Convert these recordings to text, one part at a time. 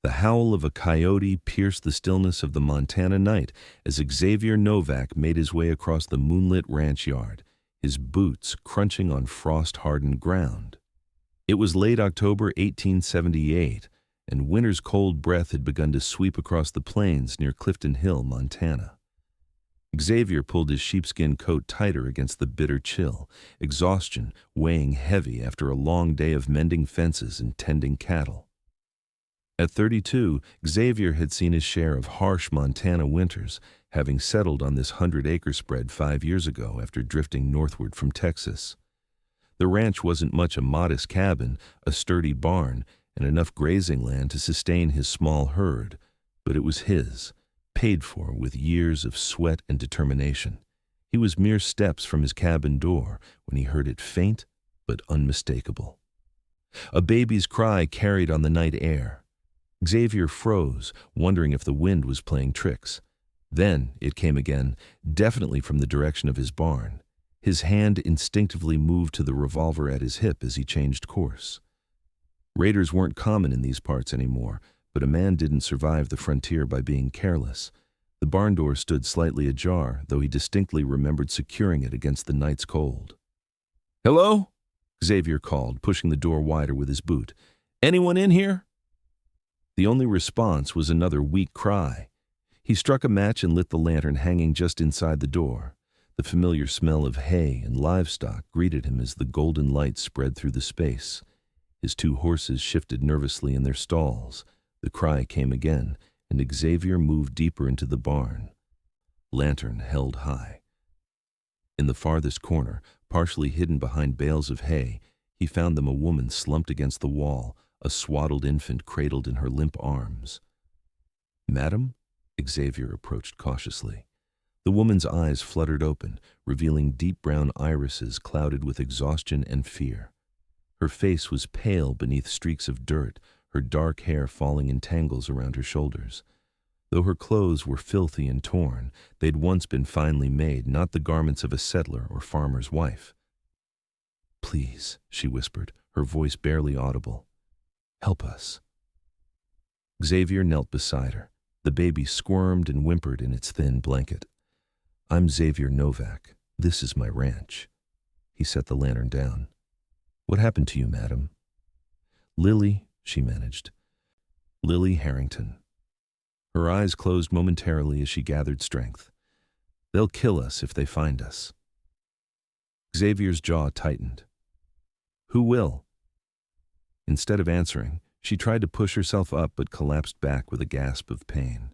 The howl of a coyote pierced the stillness of the Montana night as Xavier Novak made his way across the moonlit ranch yard, his boots crunching on frost-hardened ground. It was late October 1878, and winter's cold breath had begun to sweep across the plains near Clifton Hill, Montana. Xavier pulled his sheepskin coat tighter against the bitter chill, exhaustion weighing heavy after a long day of mending fences and tending cattle. At 32, Xavier had seen his share of harsh Montana winters, having settled on this 100-acre spread 5 years ago after drifting northward from Texas. The ranch wasn't much a modest cabin, a sturdy barn, and enough grazing land to sustain his small herd, but it was his, paid for with years of sweat and determination. He was mere steps from his cabin door when he heard it faint but unmistakable. A baby's cry carried on the night air. Xavier froze, wondering if the wind was playing tricks. Then it came again, definitely from the direction of his barn. His hand instinctively moved to the revolver at his hip as he changed course. Raiders weren't common in these parts anymore, but a man didn't survive the frontier by being careless. The barn door stood slightly ajar, though he distinctly remembered securing it against the night's cold. "Hello?" Xavier called, pushing the door wider with his boot. "Anyone in here?" The only response was another weak cry. He struck a match and lit the lantern hanging just inside the door. The familiar smell of hay and livestock greeted him as the golden light spread through the space. His 2 horses shifted nervously in their stalls. The cry came again, and Xavier moved deeper into the barn. Lantern held high. In the farthest corner, partially hidden behind bales of hay, he found them a woman slumped against the wall, a swaddled infant cradled in her limp arms. "Madam?" Xavier approached cautiously. The woman's eyes fluttered open, revealing deep brown irises clouded with exhaustion and fear. Her face was pale beneath streaks of dirt, her dark hair falling in tangles around her shoulders. Though her clothes were filthy and torn, they'd once been finely made, not the garments of a settler or farmer's wife. "Please," she whispered, her voice barely audible. "Help us." Xavier knelt beside her. The baby squirmed and whimpered in its thin blanket. "I'm Xavier Novak. This is my ranch." He set the lantern down. "What happened to you, madam?" "Lily," she managed. "Lily Harrington." Her eyes closed momentarily as she gathered strength. "They'll kill us if they find us." Xavier's jaw tightened. "Who will?" Instead of answering, she tried to push herself up but collapsed back with a gasp of pain.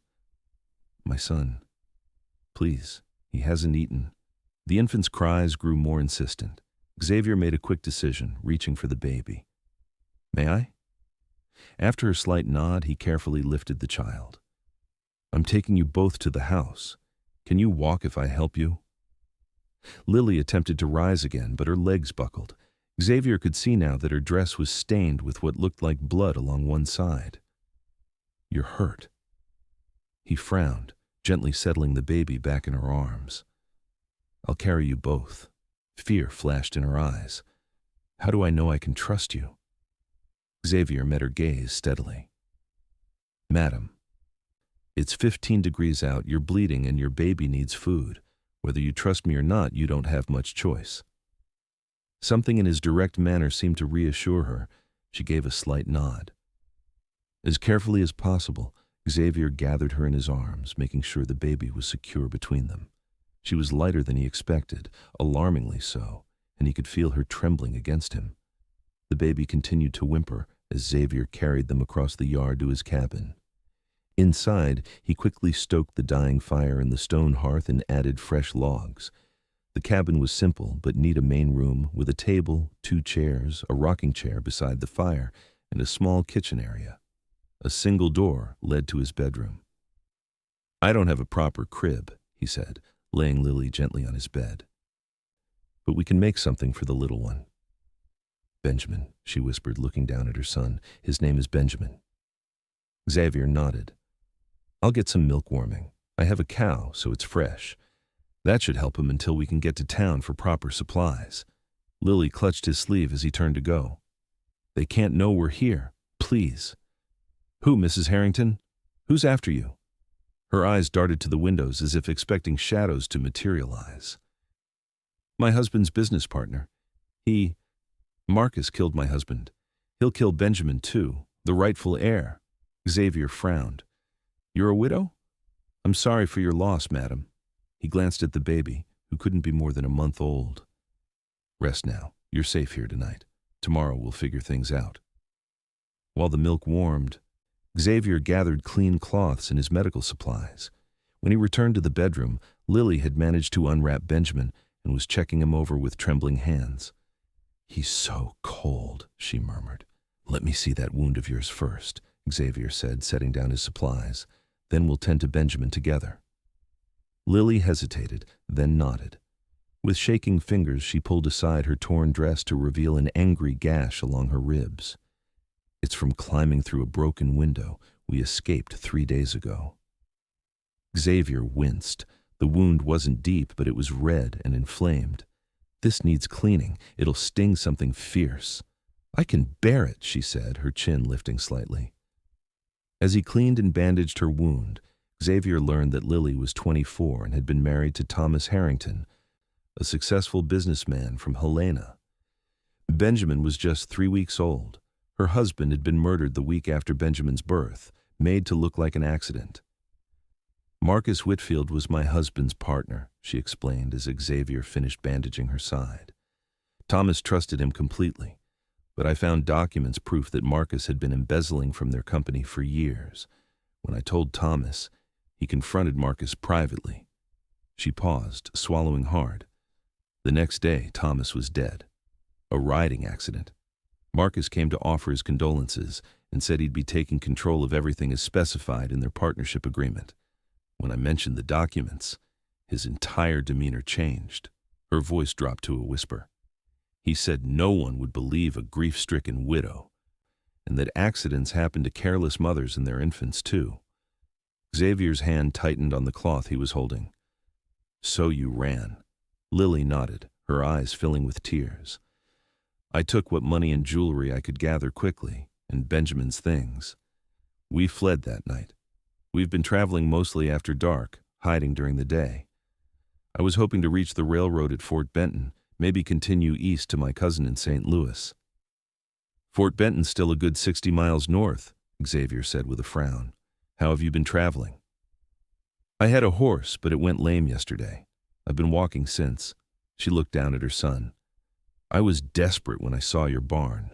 "My son. Please, he hasn't eaten." The infant's cries grew more insistent. Xavier made a quick decision, reaching for the baby. "May I?" After a slight nod, he carefully lifted the child. "I'm taking you both to the house. Can you walk if I help you?" Lily attempted to rise again, but her legs buckled. Xavier could see now that her dress was stained with what looked like blood along one side. "You're hurt." He frowned, gently settling the baby back in her arms. "I'll carry you both." Fear flashed in her eyes. "How do I know I can trust you?" Xavier met her gaze steadily. "Madam, it's 15 degrees out, you're bleeding, and your baby needs food. Whether you trust me or not, you don't have much choice." Something in his direct manner seemed to reassure her. She gave a slight nod. As carefully as possible, Xavier gathered her in his arms, making sure the baby was secure between them. She was lighter than he expected, alarmingly so, and he could feel her trembling against him. The baby continued to whimper as Xavier carried them across the yard to his cabin. Inside, he quickly stoked the dying fire in the stone hearth and added fresh logs. The cabin was simple but neat, a main room with a table, 2 chairs, a rocking chair beside the fire, and a small kitchen area. A single door led to his bedroom. "I don't have a proper crib," he said, laying Lily gently on his bed. "But we can make something for the little one." "Benjamin," she whispered, looking down at her son. "His name is Benjamin." Xavier nodded. "I'll get some milk warming. I have a cow, so it's fresh. That should help him until we can get to town for proper supplies." Lily clutched his sleeve as he turned to go. "They can't know we're here. Please." Who, Mrs. Harrington? Who's after you? Her eyes darted to the windows as if expecting shadows to materialize. My husband's business partner. Marcus killed my husband. He'll kill Benjamin too, the rightful heir. Xavier frowned. You're a widow? I'm sorry for your loss, madam. He glanced at the baby, who couldn't be more than a month old. Rest now. You're safe here tonight. Tomorrow we'll figure things out. While the milk warmed, Xavier gathered clean cloths and his medical supplies. When he returned to the bedroom, Lily had managed to unwrap Benjamin and was checking him over with trembling hands. He's so cold, she murmured. Let me see that wound of yours first, Xavier said, setting down his supplies. Then we'll tend to Benjamin together. Lily hesitated, then nodded. With shaking fingers, she pulled aside her torn dress to reveal an angry gash along her ribs. It's from climbing through a broken window. We escaped 3 days ago. Xavier winced. The wound wasn't deep, but it was red and inflamed. This needs cleaning. It'll sting something fierce. I can bear it, she said, her chin lifting slightly. As he cleaned and bandaged her wound, Xavier learned that Lily was 24 and had been married to Thomas Harrington, a successful businessman from Helena. Benjamin was just 3 weeks old. Her husband had been murdered the week after Benjamin's birth, made to look like an accident. Marcus Whitfield was my husband's partner, she explained as Xavier finished bandaging her side. Thomas trusted him completely, but I found documents proof that Marcus had been embezzling from their company for years. When I told Thomas, he confronted Marcus privately. She paused, swallowing hard. The next day, Thomas was dead. A riding accident. Marcus came to offer his condolences and said he'd be taking control of everything as specified in their partnership agreement. When I mentioned the documents, his entire demeanor changed. Her voice dropped to a whisper. He said no one would believe a grief-stricken widow, and that accidents happen to careless mothers and their infants too. Xavier's hand tightened on the cloth he was holding. So you ran. Lily nodded, her eyes filling with tears. I took what money and jewelry I could gather quickly, and Benjamin's things. We fled that night. We've been traveling mostly after dark, hiding during the day. I was hoping to reach the railroad at Fort Benton, maybe continue east to my cousin in St. Louis. Fort Benton's still a good 60 miles north, Xavier said with a frown. How have you been traveling? I had a horse, but it went lame yesterday. I've been walking since. She looked down at her son. I was desperate when I saw your barn.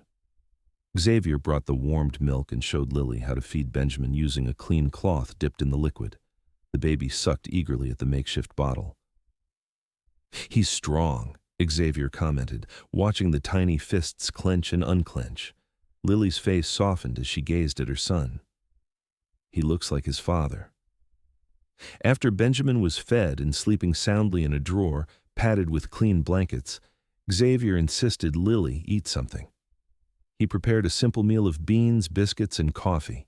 Xavier brought the warmed milk and showed Lily how to feed Benjamin using a clean cloth dipped in the liquid. The baby sucked eagerly at the makeshift bottle. He's strong, Xavier commented, watching the tiny fists clench and unclench. Lily's face softened as she gazed at her son. He looks like his father. After Benjamin was fed and sleeping soundly in a drawer, padded with clean blankets, Xavier insisted Lily eat something. He prepared a simple meal of beans, biscuits, and coffee.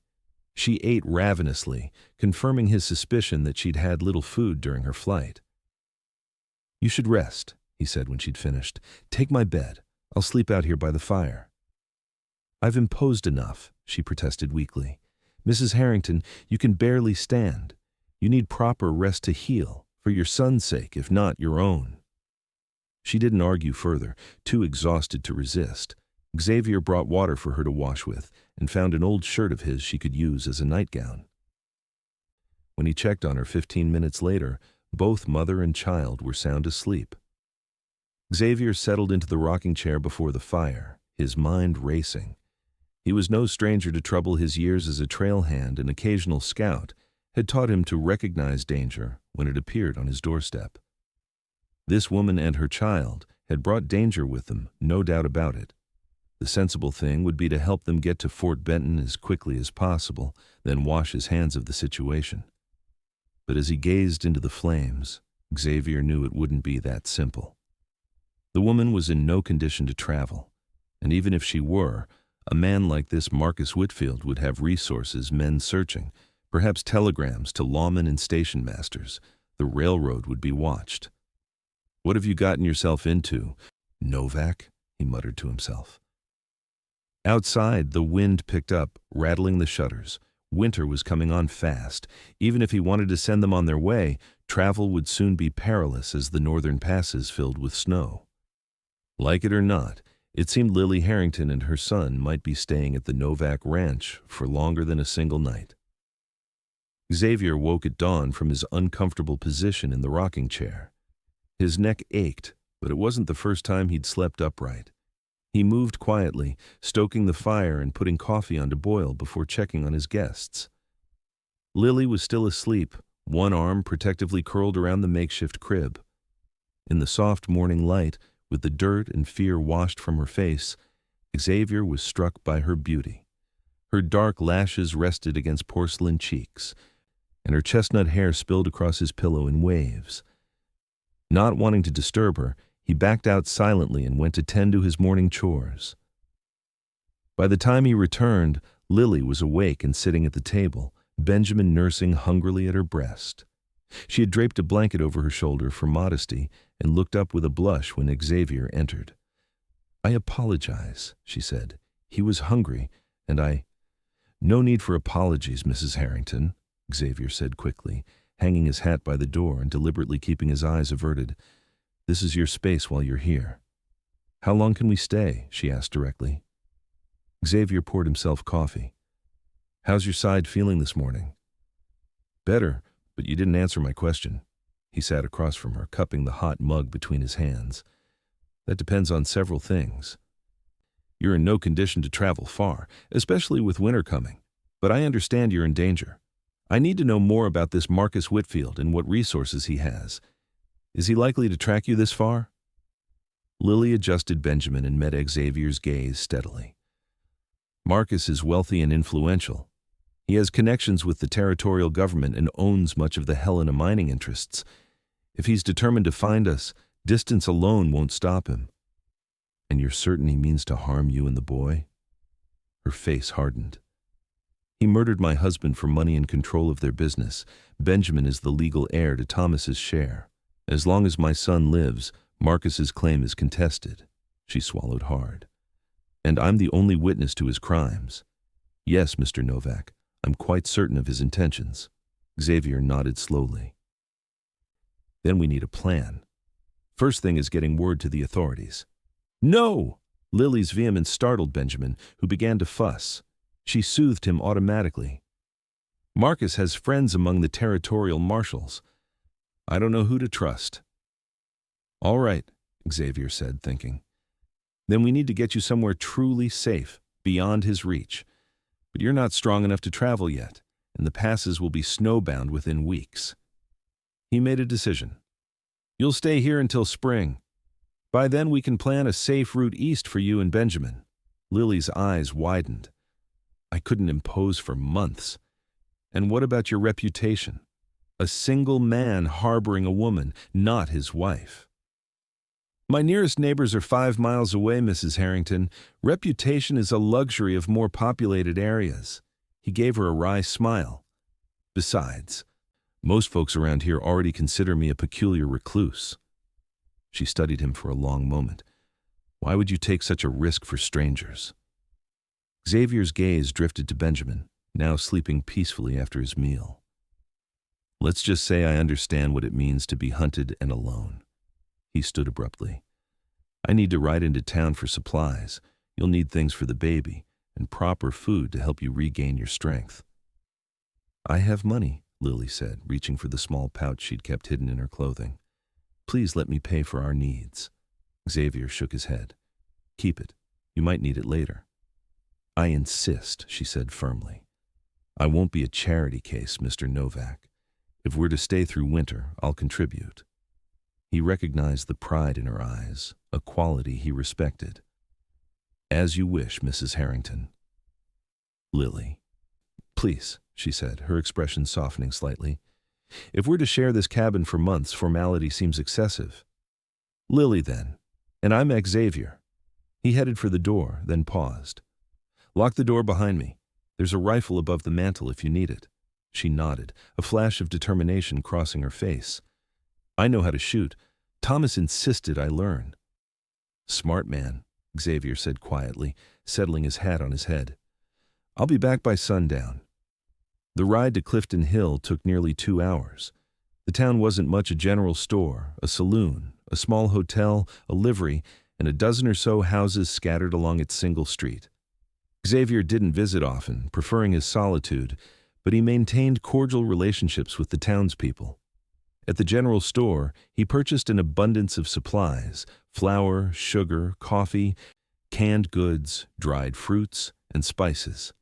She ate ravenously, confirming his suspicion that she'd had little food during her flight. You should rest, he said when she'd finished. Take my bed. I'll sleep out here by the fire. I've imposed enough, she protested weakly. Mrs. Harrington, you can barely stand. You need proper rest to heal, for your son's sake, if not your own. She didn't argue further, too exhausted to resist. Xavier brought water for her to wash with and found an old shirt of his she could use as a nightgown. When he checked on her 15 minutes later, both mother and child were sound asleep. Xavier settled into the rocking chair before the fire, his mind racing. He was no stranger to trouble. His years as a trail hand and occasional scout had taught him to recognize danger when it appeared on his doorstep. This woman and her child had brought danger with them, no doubt about it. The sensible thing would be to help them get to Fort Benton as quickly as possible, then wash his hands of the situation. But as he gazed into the flames, Xavier knew it wouldn't be that simple. The woman was in no condition to travel, and even if she were, a man like this Marcus Whitfield would have resources, men searching, perhaps telegrams to lawmen and station masters. The railroad would be watched. What have you gotten yourself into, Novak? He muttered to himself. Outside, the wind picked up, rattling the shutters. Winter was coming on fast. Even if he wanted to send them on their way, travel would soon be perilous as the northern passes filled with snow. Like it or not, it seemed Lily Harrington and her son might be staying at the Novak Ranch for longer than a single night. Xavier woke at dawn from his uncomfortable position in the rocking chair. His neck ached, but it wasn't the first time he'd slept upright. He moved quietly, stoking the fire and putting coffee on to boil before checking on his guests. Lily was still asleep, one arm protectively curled around the makeshift crib. In the soft morning light, with the dirt and fear washed from her face, Xavier was struck by her beauty. Her dark lashes rested against porcelain cheeks, and her chestnut hair spilled across his pillow in waves. Not wanting to disturb her, he backed out silently and went to tend to his morning chores. By the time he returned, Lily was awake and sitting at the table, Benjamin nursing hungrily at her breast. She had draped a blanket over her shoulder for modesty and looked up with a blush when Xavier entered. "I apologize," she said. "He was hungry, and I—" "No need for apologies, Mrs. Harrington," Xavier said quickly, hanging his hat by the door and deliberately keeping his eyes averted. "This is your space while you're here." "How long can we stay?" she asked directly. Xavier poured himself coffee. "How's your side feeling this morning?" "Better, but you didn't answer my question." He sat across from her, cupping the hot mug between his hands. "That depends on several things. You're in no condition to travel far, especially with winter coming. But I understand you're in danger. I need to know more about this Marcus Whitfield and what resources he has. Is he likely to track you this far?" Lily adjusted Benjamin and met Xavier's gaze steadily. "Marcus is wealthy and influential. He has connections with the territorial government and owns much of the Helena mining interests. If he's determined to find us, distance alone won't stop him." "And you're certain he means to harm you and the boy?" Her face hardened. "He murdered my husband for money and control of their business. Benjamin is the legal heir to Thomas's share. As long as my son lives, Marcus's claim is contested." She swallowed hard. "And I'm the only witness to his crimes. Yes, Mr. Novak, I'm quite certain of his intentions." Xavier nodded slowly. "Then we need a plan. First thing is getting word to the authorities." "No!" Lily's vehemence startled Benjamin, who began to fuss. She soothed him automatically. "Marcus has friends among the territorial marshals. I don't know who to trust." "All right," Xavier said, thinking. "Then we need to get you somewhere truly safe, beyond his reach. But you're not strong enough to travel yet, and the passes will be snowbound within weeks." He made a decision. "You'll stay here until spring. By then we can plan a safe route east for you and Benjamin." Lily's eyes widened. "I couldn't impose for months. And what about your reputation? A single man harboring a woman, not his wife." "My nearest neighbors are 5 miles away, Mrs. Harrington. Reputation is a luxury of more populated areas." He gave her a wry smile. "Besides, most folks around here already consider me a peculiar recluse." She studied him for a long moment. "Why would you take such a risk for strangers?" Xavier's gaze drifted to Benjamin, now sleeping peacefully after his meal. "Let's just say I understand what it means to be hunted and alone." He stood abruptly. "I need to ride into town for supplies. You'll need things for the baby, and proper food to help you regain your strength." "I have money," Lily said, reaching for the small pouch she'd kept hidden in her clothing. "Please let me pay for our needs." Xavier shook his head. "Keep it. You might need it later." "I insist," she said firmly. "I won't be a charity case, Mr. Novak. If we're to stay through winter, I'll contribute." He recognized the pride in her eyes, a quality he respected. "As you wish, Mrs. Harrington." "Lily." "Please," she said, her expression softening slightly. "If we're to share this cabin for months, formality seems excessive." "Lily, then. And I'm Xavier." He headed for the door, then paused. "Lock the door behind me. There's a rifle above the mantel if you need it." She nodded, a flash of determination crossing her face. "I know how to shoot. Thomas insisted I learn." "Smart man," Xavier said quietly, settling his hat on his head. "I'll be back by sundown." The ride to Clifton Hill took nearly 2 hours. The town wasn't much a general store, a saloon, a small hotel, a livery, and a dozen or so houses scattered along its single street. Xavier didn't visit often, preferring his solitude, but he maintained cordial relationships with the townspeople. At the general store, he purchased an abundance of supplies: flour, sugar, coffee, canned goods, dried fruits, and spices.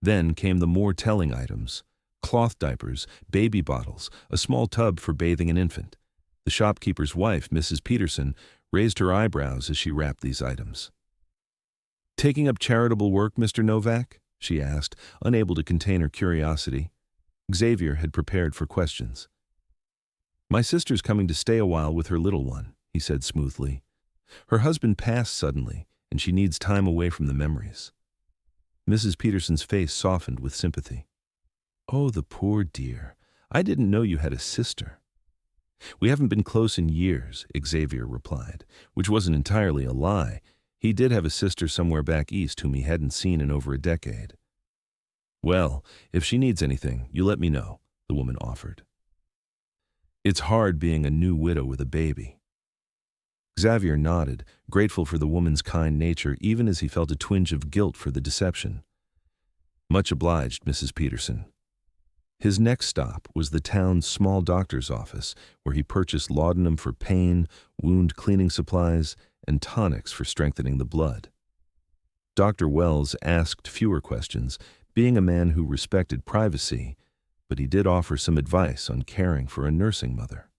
Then came the more telling items: cloth diapers, baby bottles, a small tub for bathing an infant. The shopkeeper's wife, Mrs. Peterson, raised her eyebrows as she wrapped these items. "Taking up charitable work, Mr. Novak?" she asked, unable to contain her curiosity. Xavier had prepared for questions. "My sister's coming to stay a while with her little one," he said smoothly. "Her husband passed suddenly, and she needs time away from the memories." Mrs. Peterson's face softened with sympathy. "Oh, the poor dear. I didn't know you had a sister." "We haven't been close in years," Xavier replied, which wasn't entirely a lie. He did have a sister somewhere back east whom he hadn't seen in over a decade. "Well, if she needs anything, you let me know," the woman offered. "It's hard being a new widow with a baby." Xavier nodded, grateful for the woman's kind nature, even as he felt a twinge of guilt for the deception. "Much obliged, Mrs. Peterson." His next stop was the town's small doctor's office, where he purchased laudanum for pain, wound cleaning supplies, and tonics for strengthening the blood. Dr. Wells asked fewer questions, being a man who respected privacy, but he did offer some advice on caring for a nursing mother.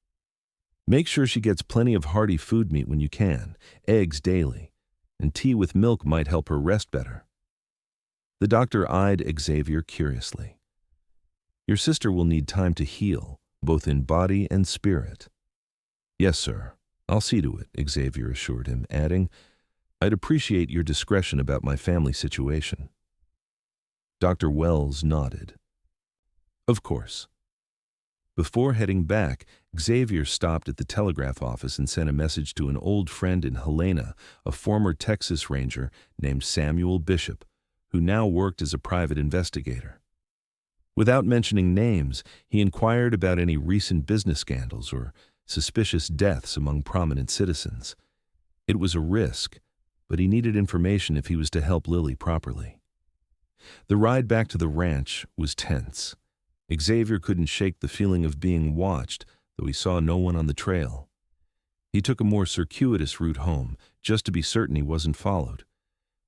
"Make sure she gets plenty of hearty food meat when you can, eggs daily, and tea with milk might help her rest better." The doctor eyed Xavier curiously. "Your sister will need time to heal, both in body and spirit." "Yes, sir. I'll see to it," Xavier assured him, adding, "I'd appreciate your discretion about my family situation." Dr. Wells nodded. "Of course." Before heading back, Xavier stopped at the telegraph office and sent a message to an old friend in Helena, a former Texas Ranger named Samuel Bishop, who now worked as a private investigator. Without mentioning names, he inquired about any recent business scandals or suspicious deaths among prominent citizens. It was a risk, but he needed information if he was to help Lily properly. The ride back to the ranch was tense. Xavier couldn't shake the feeling of being watched, though he saw no one on the trail. He took a more circuitous route home, just to be certain he wasn't followed.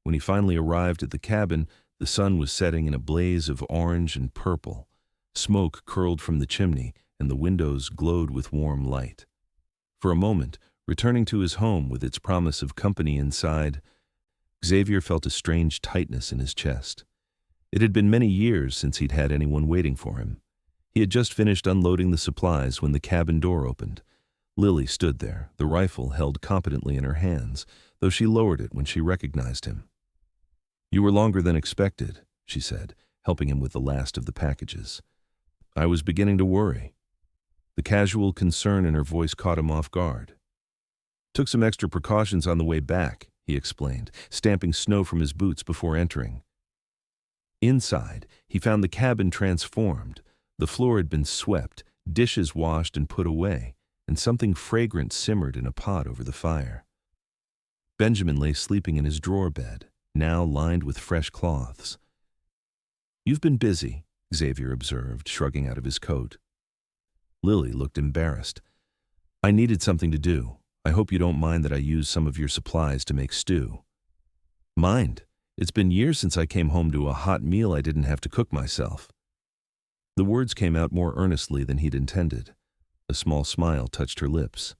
When he finally arrived at the cabin, the sun was setting in a blaze of orange and purple. Smoke curled from the chimney, and the windows glowed with warm light. For a moment, returning to his home with its promise of company inside, Xavier felt a strange tightness in his chest. It had been many years since he'd had anyone waiting for him. He had just finished unloading the supplies when the cabin door opened. Lily stood there, the rifle held competently in her hands, though she lowered it when she recognized him. "You were longer than expected," she said, helping him with the last of the packages. "I was beginning to worry." The casual concern in her voice caught him off guard. "Took some extra precautions on the way back," he explained, stamping snow from his boots before entering. Inside, he found the cabin transformed. The floor had been swept, dishes washed and put away, and something fragrant simmered in a pot over the fire. Benjamin lay sleeping in his drawer bed, now lined with fresh cloths. "You've been busy," Xavier observed, shrugging out of his coat. Lily looked embarrassed. "I needed something to do. I hope you don't mind that I used some of your supplies to make stew." "Mind? It's been years since I came home to a hot meal I didn't have to cook myself." The words came out more earnestly than he'd intended. A small smile touched her lips.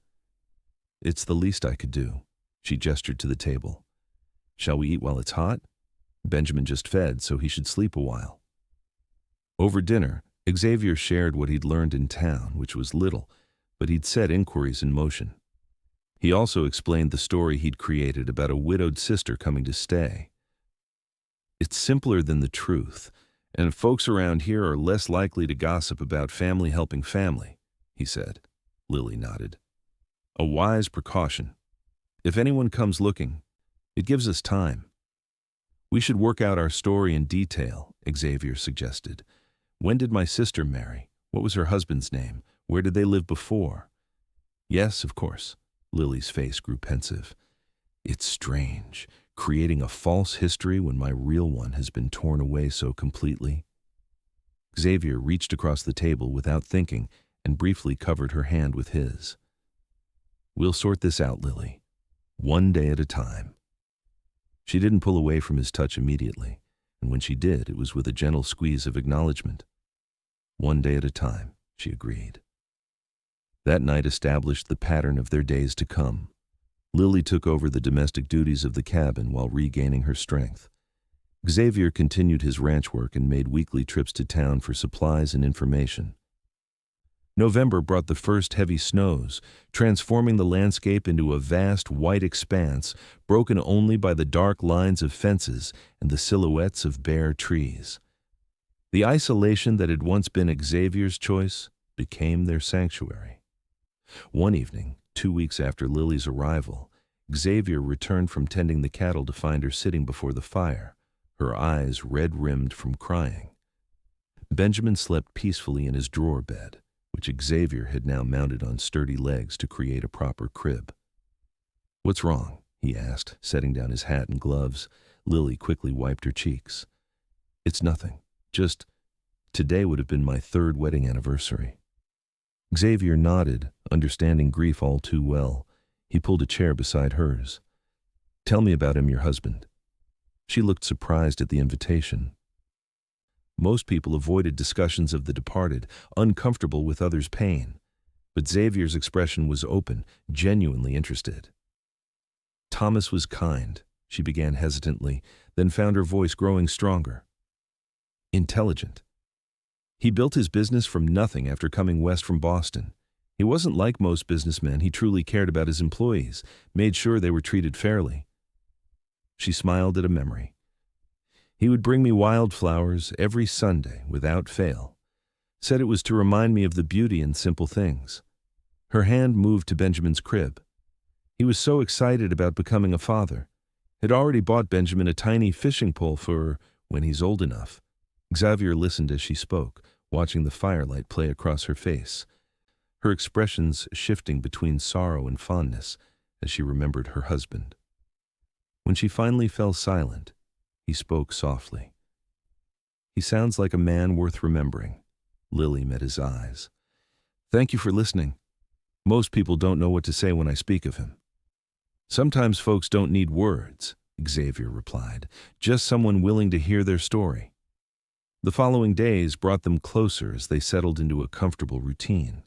"It's the least I could do." She gestured to the table. "Shall we eat while it's hot? Benjamin just fed, so he should sleep a while." Over dinner, Xavier shared what he'd learned in town, which was little, but he'd set inquiries in motion. He also explained the story he'd created about a widowed sister coming to stay. "It's simpler than the truth, and folks around here are less likely to gossip about family helping family," he said. Lily nodded. "A wise precaution. If anyone comes looking, It gives us time. We should work out our story in detail, Xavier suggested. When did my sister marry? What was her husband's name? Where did they live before? Yes, of course. Lily's face grew pensive. It's strange, creating a false history when my real one has been torn away so completely. Xavier reached across the table without thinking and briefly covered her hand with his. We'll sort this out, Lily. One day at a time. She didn't pull away from his touch immediately, and when she did, it was with a gentle squeeze of acknowledgement. One day at a time, she agreed. That night established the pattern of their days to come. Lily took over the domestic duties of the cabin while regaining her strength. Xavier continued his ranch work and made weekly trips to town for supplies and information. November brought the first heavy snows, transforming the landscape into a vast white expanse broken only by the dark lines of fences and the silhouettes of bare trees. The isolation that had once been Xavier's choice became their sanctuary. One evening, 2 weeks after Lily's arrival, Xavier returned from tending the cattle to find her sitting before the fire, her eyes red-rimmed from crying. Benjamin slept peacefully in his drawer bed, which Xavier had now mounted on sturdy legs to create a proper crib. "What's wrong?" he asked, setting down his hat and gloves. Lily quickly wiped her cheeks. "It's nothing. Just, today would have been my 3rd wedding anniversary." Xavier nodded, understanding grief all too well. He pulled a chair beside hers. "Tell me about him, your husband." She looked surprised at the invitation. Most people avoided discussions of the departed, uncomfortable with others' pain. But Xavier's expression was open, genuinely interested. "Thomas was kind," she began hesitantly, then found her voice growing stronger. "Intelligent. He built his business from nothing after coming west from Boston. He wasn't like most businessmen. He truly cared about his employees, made sure they were treated fairly." She smiled at a memory. "He would bring me wildflowers every Sunday without fail. Said it was to remind me of the beauty in simple things." Her hand moved to Benjamin's crib. He was so excited about becoming a father. Had already bought Benjamin a tiny fishing pole for when he's old enough. Xavier listened as she spoke, watching the firelight play across her face, her expressions shifting between sorrow and fondness as she remembered her husband. When she finally fell silent, he spoke softly. "He sounds like a man worth remembering." Lily met his eyes. "Thank you for listening. Most people don't know what to say when I speak of him." "Sometimes folks don't need words," Xavier replied, "just someone willing to hear their story." The following days brought them closer as they settled into a comfortable routine.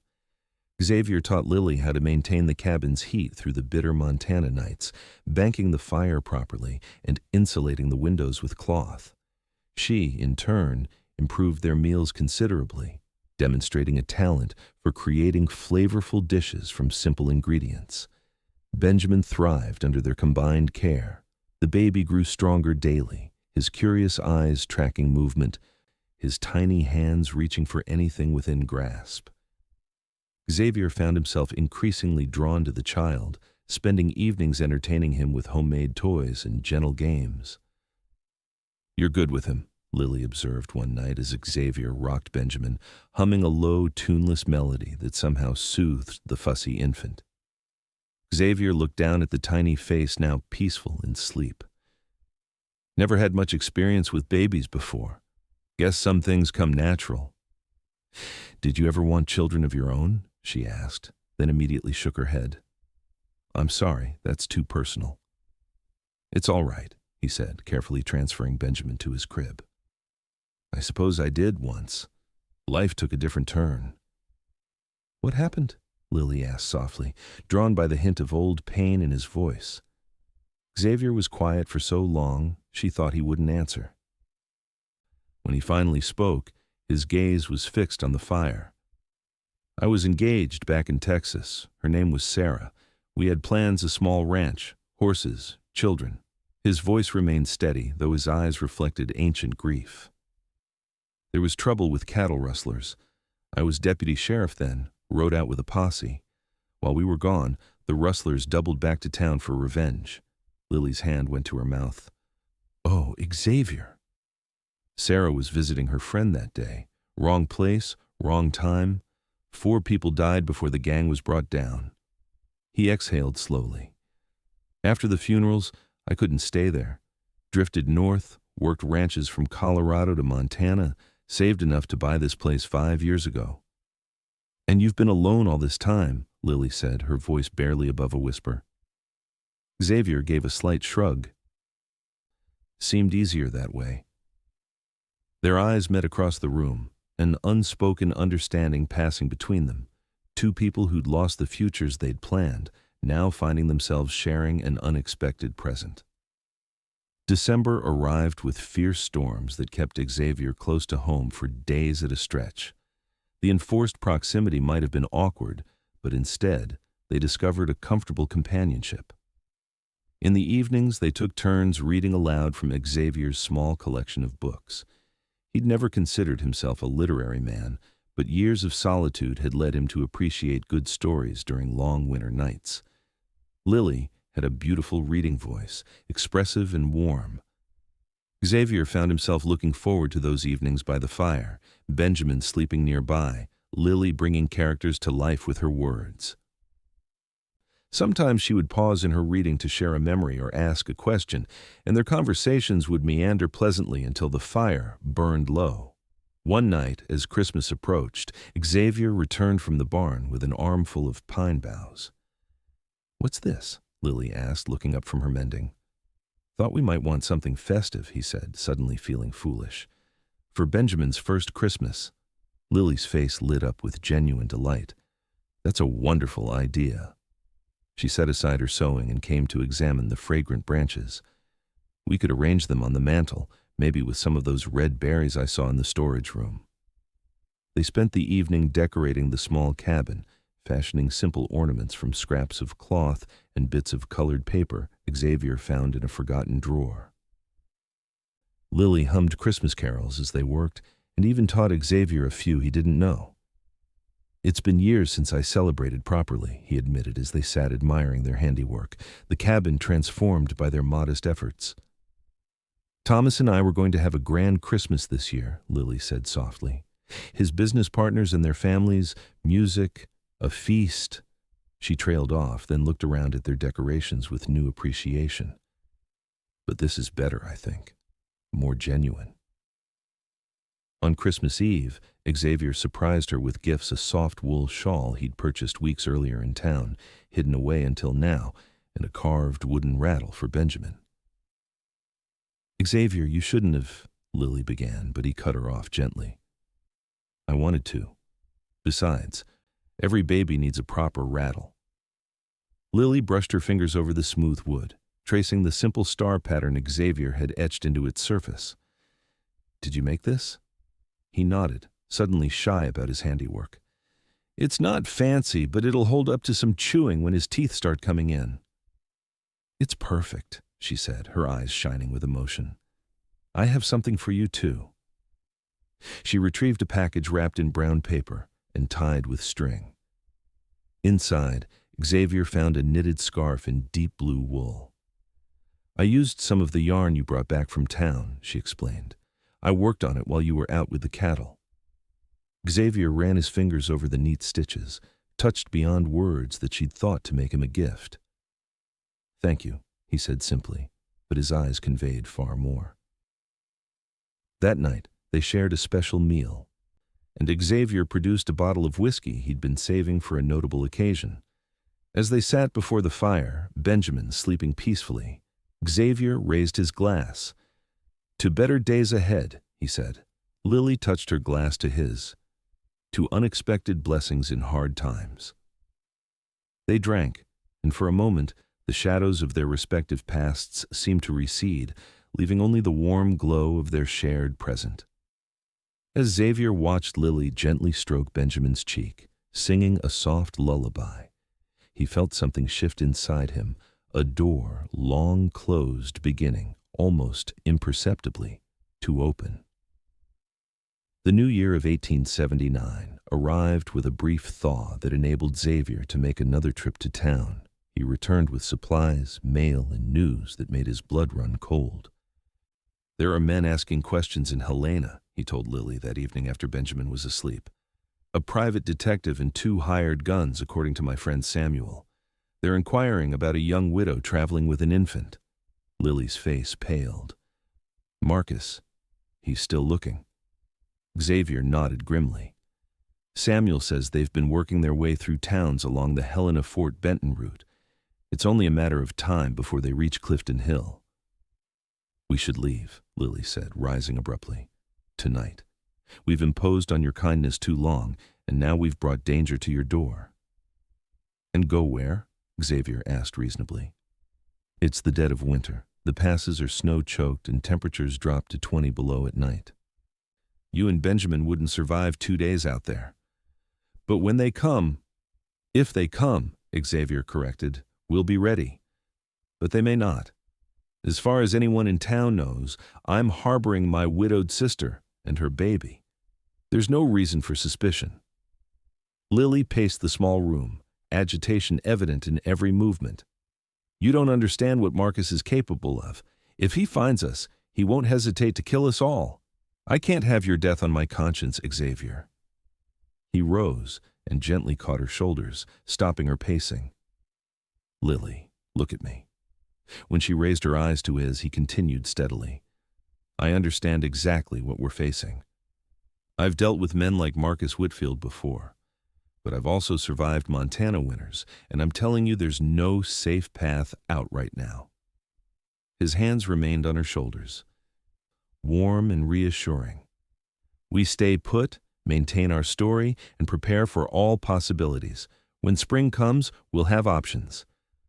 Xavier taught Lily how to maintain the cabin's heat through the bitter Montana nights, banking the fire properly and insulating the windows with cloth. She, in turn, improved their meals considerably, demonstrating a talent for creating flavorful dishes from simple ingredients. Benjamin thrived under their combined care. The baby grew stronger daily, his curious eyes tracking movement, his tiny hands reaching for anything within grasp. Xavier found himself increasingly drawn to the child, spending evenings entertaining him with homemade toys and gentle games. "You're good with him," Lily observed one night as Xavier rocked Benjamin, humming a low, tuneless melody that somehow soothed the fussy infant. Xavier looked down at the tiny face now peaceful in sleep. "Never had much experience with babies before. Guess some things come natural." "Did you ever want children of your own?" she asked, then immediately shook her head. "I'm sorry, that's too personal." "It's all right," he said, carefully transferring Benjamin to his crib. "I suppose I did once. Life took a different turn." "What happened?" Lily asked softly, drawn by the hint of old pain in his voice. Xavier was quiet for so long, she thought he wouldn't answer. When he finally spoke, his gaze was fixed on the fire. "I was engaged back in Texas. Her name was Sarah. We had plans a small ranch, horses, children." His voice remained steady, though his eyes reflected ancient grief. "There was trouble with cattle rustlers. I was deputy sheriff then, rode out with a posse. While we were gone, the rustlers doubled back to town for revenge. Lily's hand went to her mouth. Oh, Xavier. Sarah was visiting her friend that day. Wrong place, wrong time. 4 people died before the gang was brought down. He exhaled slowly. After the funerals, I couldn't stay there. Drifted north, worked ranches from Colorado to Montana, saved enough to buy this place 5 years ago. And you've been alone all this time, Lily said, her voice barely above a whisper. Xavier gave a slight shrug. Seemed easier that way. Their eyes met across the room, an unspoken understanding passing between them. 2 people who'd lost the futures they'd planned, now finding themselves sharing an unexpected present. December arrived with fierce storms that kept Xavier close to home for days at a stretch. The enforced proximity might have been awkward, but instead, they discovered a comfortable companionship. In the evenings, they took turns reading aloud from Xavier's small collection of books. He'd never considered himself a literary man, but years of solitude had led him to appreciate good stories during long winter nights. Lily had a beautiful reading voice, expressive and warm. Xavier found himself looking forward to those evenings by the fire, Benjamin sleeping nearby, Lily bringing characters to life with her words. Sometimes she would pause in her reading to share a memory or ask a question, and their conversations would meander pleasantly until the fire burned low. One night, as Christmas approached, Xavier returned from the barn with an armful of pine boughs. "What's this?" Lily asked, looking up from her mending. "Thought we might want something festive," he said, suddenly feeling foolish. "For Benjamin's first Christmas." Lily's face lit up with genuine delight. "That's a wonderful idea." She set aside her sewing and came to examine the fragrant branches. "We could arrange them on the mantel, maybe with some of those red berries I saw in the storage room." They spent the evening decorating the small cabin, fashioning simple ornaments from scraps of cloth and bits of colored paper Xavier found in a forgotten drawer. Lily hummed Christmas carols as they worked, and even taught Xavier a few he didn't know. "It's been years since I celebrated properly," he admitted as they sat admiring their handiwork, the cabin transformed by their modest efforts. "Thomas and I were going to have a grand Christmas this year," Lily said softly. "His business partners and their families, music, a feast." She trailed off, then looked around at their decorations with new appreciation. "But this is better, I think. More genuine." On Christmas Eve, Xavier surprised her with gifts: a soft wool shawl he'd purchased weeks earlier in town, hidden away until now, and a carved wooden rattle for Benjamin. "Xavier, you shouldn't have," Lily began, but he cut her off gently. "I wanted to. Besides, every baby needs a proper rattle." Lily brushed her fingers over the smooth wood, tracing the simple star pattern Xavier had etched into its surface. "Did you make this?" He nodded, suddenly shy about his handiwork. "It's not fancy, but it'll hold up to some chewing when his teeth start coming in." "It's perfect," she said, her eyes shining with emotion. "I have something for you, too." She retrieved a package wrapped in brown paper and tied with string. Inside, Xavier found a knitted scarf in deep blue wool. "I used some of the yarn you brought back from town," she explained. "I worked on it while you were out with the cattle." Xavier ran his fingers over the neat stitches, touched beyond words that she'd thought to make him a gift. "Thank you," he said simply, but his eyes conveyed far more. That night, they shared a special meal, and Xavier produced a bottle of whiskey he'd been saving for a notable occasion. As they sat before the fire, Benjamin sleeping peacefully, Xavier raised his glass. "To better days ahead," he said. Lily touched her glass to his. "To unexpected blessings in hard times." They drank, and for a moment, the shadows of their respective pasts seemed to recede, leaving only the warm glow of their shared present. As Xavier watched Lily gently stroke Benjamin's cheek, singing a soft lullaby, he felt something shift inside him, a door, long closed, beginning, almost imperceptibly, to open. The new year of 1879 arrived with a brief thaw that enabled Xavier to make another trip to town. He returned with supplies, mail, and news that made his blood run cold. "There are men asking questions in Helena," he told Lily that evening after Benjamin was asleep. "A private detective and 2 hired guns, according to my friend Samuel. They're inquiring about a young widow traveling with an infant." Lily's face paled. "Marcus, he's still looking." Xavier nodded grimly. "Samuel says they've been working their way through towns along the Helena-Fort Benton route. It's only a matter of time before they reach Clifton Hill." "We should leave," Lily said, rising abruptly. "Tonight. We've imposed on your kindness too long, and now we've brought danger to your door." "And go where?" Xavier asked reasonably. "It's the dead of winter. The passes are snow-choked and temperatures drop to 20 below at night. You and Benjamin wouldn't survive 2 days out there." "But when they come—" "If they come," Xavier corrected, "we'll be ready. But they may not. As far as anyone in town knows, I'm harboring my widowed sister and her baby. There's no reason for suspicion." Lily paced the small room, agitation evident in every movement. "You don't understand what Marcus is capable of. If he finds us, he won't hesitate to kill us all. I can't have your death on my conscience, Xavier." He rose and gently caught her shoulders, stopping her pacing. "Lily, look at me." When she raised her eyes to his, he continued steadily. "I understand exactly what we're facing. I've dealt with men like Marcus Whitfield before, but I've also survived Montana winters, and I'm telling you there's no safe path out right now." His hands remained on her shoulders, warm and reassuring. "We stay put, maintain our story, and prepare for all possibilities. When spring comes, we'll have options.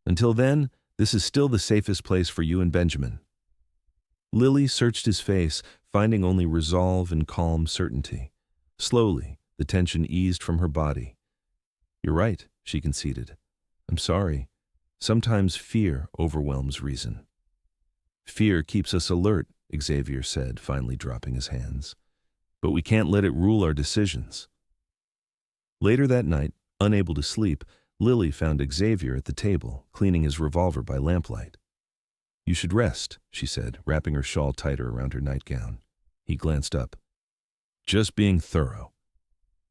Until then, this is still the safest place for you and Benjamin." Lily searched his face, finding only resolve and calm certainty. Slowly, the tension eased from her body. "You're right," she conceded. "I'm sorry. Sometimes fear overwhelms reason." "Fear keeps us alert," Xavier said, finally dropping his hands. "But we can't let it rule our decisions." Later that night, unable to sleep, Lily found Xavier at the table, cleaning his revolver by lamplight. "You should rest," she said, wrapping her shawl tighter around her nightgown. He glanced up. "Just being thorough."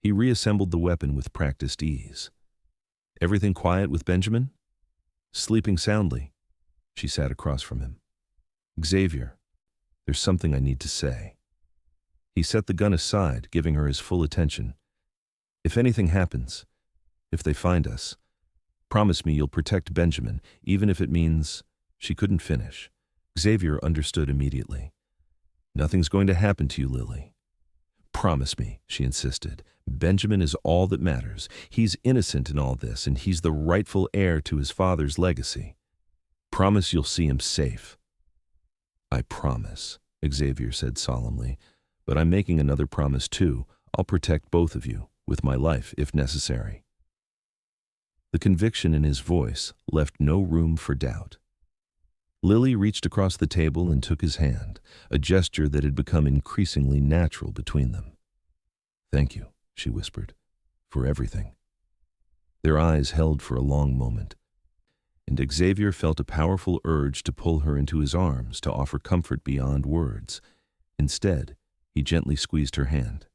He reassembled the weapon with practiced ease. "Everything quiet with Benjamin?" "Sleeping soundly." She sat across from him. "Xavier, there's something I need to say." He set the gun aside, giving her his full attention. "If anything happens, if they find us, promise me you'll protect Benjamin, even if it means—" She couldn't finish. Xavier understood immediately. "Nothing's going to happen to you, Lily." "Promise me," she insisted. "Benjamin is all that matters. He's innocent in all this, and he's the rightful heir to his father's legacy. Promise you'll see him safe." "I promise," Xavier said solemnly. "But I'm making another promise too. I'll protect both of you, with my life if necessary." The conviction in his voice left no room for doubt. Lily reached across the table and took his hand, a gesture that had become increasingly natural between them. "Thank you," she whispered, "for everything." Their eyes held for a long moment, and Xavier felt a powerful urge to pull her into his arms to offer comfort beyond words. Instead, he gently squeezed her hand.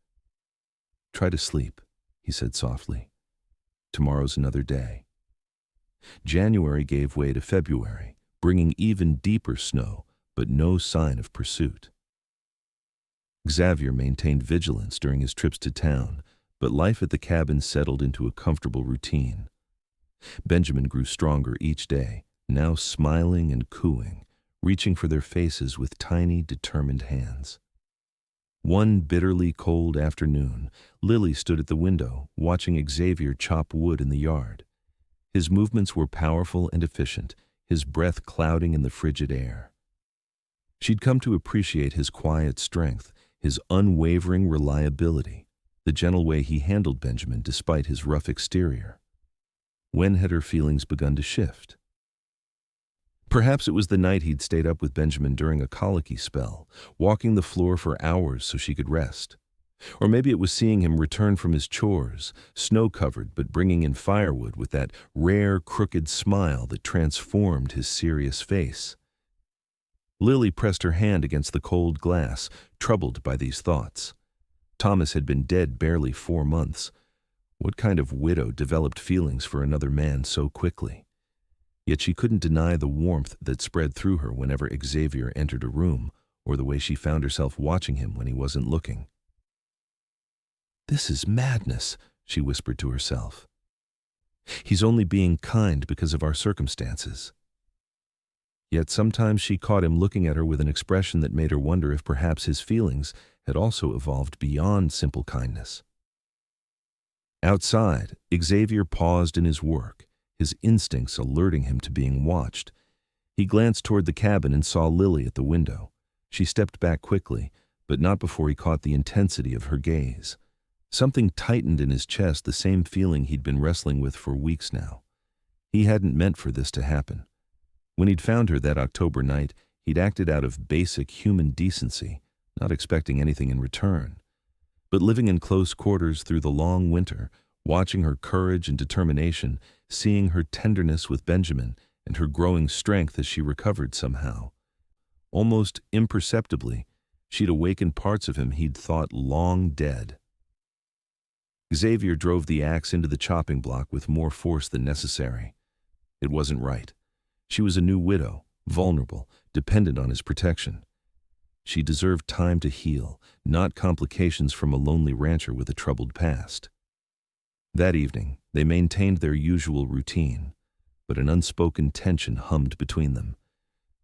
"Try to sleep," he said softly. "Tomorrow's another day." January gave way to February, bringing even deeper snow, but no sign of pursuit. Xavier maintained vigilance during his trips to town, but life at the cabin settled into a comfortable routine. Benjamin grew stronger each day, now smiling and cooing, reaching for their faces with tiny, determined hands. One bitterly cold afternoon, Lily stood at the window, watching Xavier chop wood in the yard. His movements were powerful and efficient, his breath clouding in the frigid air. She'd come to appreciate his quiet strength, his unwavering reliability, the gentle way he handled Benjamin despite his rough exterior. When had her feelings begun to shift? Perhaps it was the night he'd stayed up with Benjamin during a colicky spell, walking the floor for hours so she could rest. Or maybe it was seeing him return from his chores, snow-covered but bringing in firewood with that rare, crooked smile that transformed his serious face. Lily pressed her hand against the cold glass, troubled by these thoughts. Thomas had been dead barely 4 months. What kind of widow developed feelings for another man so quickly? Yet she couldn't deny the warmth that spread through her whenever Xavier entered a room, or the way she found herself watching him when he wasn't looking. "This is madness," she whispered to herself. "He's only being kind because of our circumstances." Yet sometimes she caught him looking at her with an expression that made her wonder if perhaps his feelings had also evolved beyond simple kindness. Outside, Xavier paused in his work, his instincts alerting him to being watched. He glanced toward the cabin and saw Lily at the window. She stepped back quickly, but not before he caught the intensity of her gaze. Something tightened in his chest, the same feeling he'd been wrestling with for weeks now. He hadn't meant for this to happen. When he'd found her that October night, he'd acted out of basic human decency, not expecting anything in return. But living in close quarters through the long winter, watching her courage and determination, seeing her tenderness with Benjamin, and her growing strength as she recovered somehow. Almost imperceptibly, she'd awakened parts of him he'd thought long dead. Xavier drove the axe into the chopping block with more force than necessary. It wasn't right. She was a new widow, vulnerable, dependent on his protection. She deserved time to heal, not complications from a lonely rancher with a troubled past. That evening, they maintained their usual routine, but an unspoken tension hummed between them.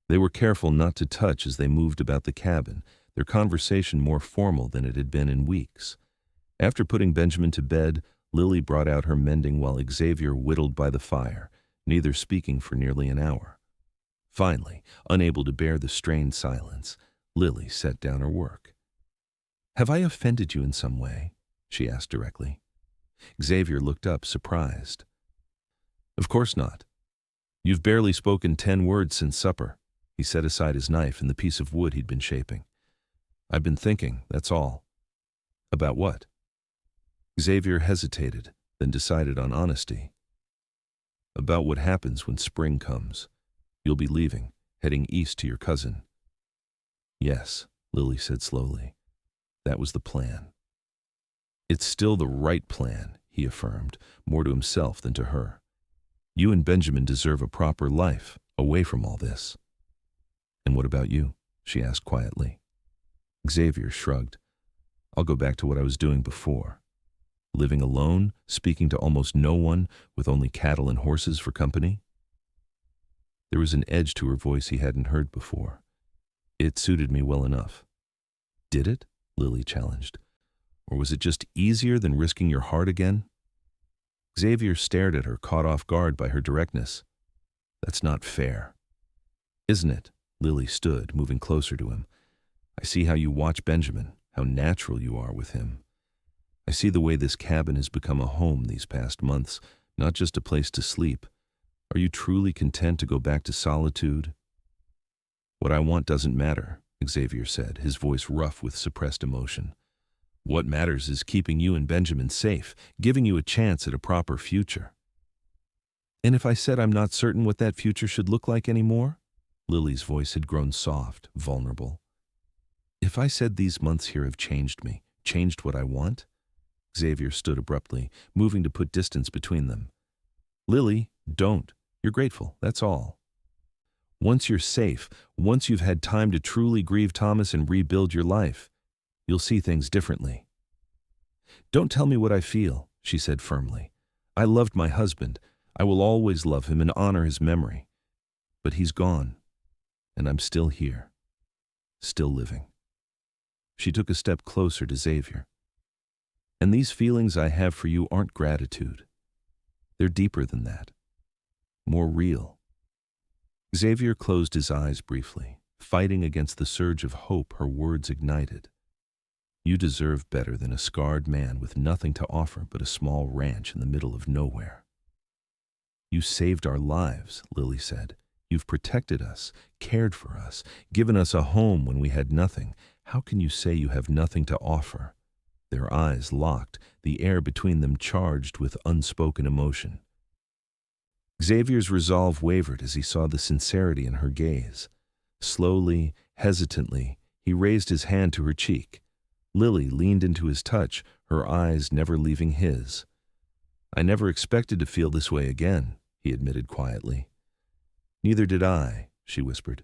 They were careful not to touch as they moved about the cabin, their conversation more formal than it had been in weeks. After putting Benjamin to bed, Lily brought out her mending while Xavier whittled by the fire, neither speaking for nearly an hour. Finally, unable to bear the strained silence, Lily set down her work. "Have I offended you in some way?" she asked directly. Xavier looked up, surprised. "Of course not. You've barely spoken 10 words since supper." He set aside his knife and the piece of wood he'd been shaping. "I've been thinking, that's all." "About what?" Xavier hesitated, then decided on honesty. "About what happens when spring comes. You'll be leaving, heading east to your cousin." "Yes," Lily said slowly. "That was the plan." "It's still the right plan," he affirmed, more to himself than to her. "You and Benjamin deserve a proper life, away from all this." "And what about you?" she asked quietly. Xavier shrugged. "I'll go back to what I was doing before. Living alone, speaking to almost no one, with only cattle and horses for company." There was an edge to her voice he hadn't heard before. "It suited me well enough." "Did it?" Lily challenged. "Or was it just easier than risking your heart again?" Xavier stared at her, caught off guard by her directness. "That's not fair." "Isn't it?" Lily stood, moving closer to him. "I see how you watch Benjamin, how natural you are with him. I see the way this cabin has become a home these past months, not just a place to sleep. Are you truly content to go back to solitude?" "What I want doesn't matter," Xavier said, his voice rough with suppressed emotion. "What matters is keeping you and Benjamin safe, giving you a chance at a proper future." "And if I said I'm not certain what that future should look like anymore?" Lily's voice had grown soft, vulnerable. "If I said these months here have changed me, changed what I want?" Xavier stood abruptly, moving to put distance between them. "Lily, don't. You're grateful, that's all. Once you're safe, once you've had time to truly grieve Thomas and rebuild your life, you'll see things differently." "Don't tell me what I feel," she said firmly. "I loved my husband. I will always love him and honor his memory. But he's gone, and I'm still here, still living." She took a step closer to Xavier. "And these feelings I have for you aren't gratitude. They're deeper than that, more real." Xavier closed his eyes briefly, fighting against the surge of hope her words ignited. "You deserve better than a scarred man with nothing to offer but a small ranch in the middle of nowhere." "You saved our lives," Lily said. "You've protected us, cared for us, given us a home when we had nothing. How can you say you have nothing to offer? Their eyes locked, the air between them charged with unspoken emotion. Xavier's resolve wavered as he saw the sincerity in her gaze. Slowly, hesitantly, he raised his hand to her cheek. Lily leaned into his touch, her eyes never leaving his. "I never expected to feel this way again," he admitted quietly. "Neither did I," she whispered.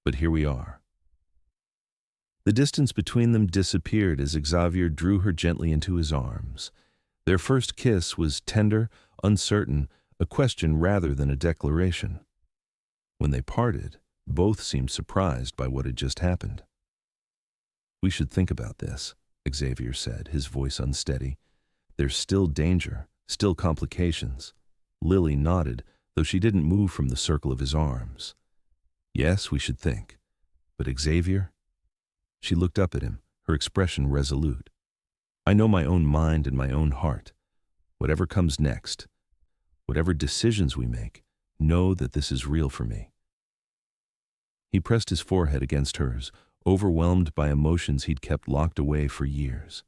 "But here we are." The distance between them disappeared as Xavier drew her gently into his arms. Their first kiss was tender, uncertain, a question rather than a declaration. When they parted, both seemed surprised by what had just happened. "We should think about this," Xavier said, his voice unsteady. "There's still danger, still complications." Lily nodded, though she didn't move from the circle of his arms. "Yes, we should think. But Xavier?" She looked up at him, her expression resolute. "I know my own mind and my own heart. Whatever comes next, whatever decisions we make, know that this is real for me." He pressed his forehead against hers, overwhelmed by emotions he'd kept locked away for years.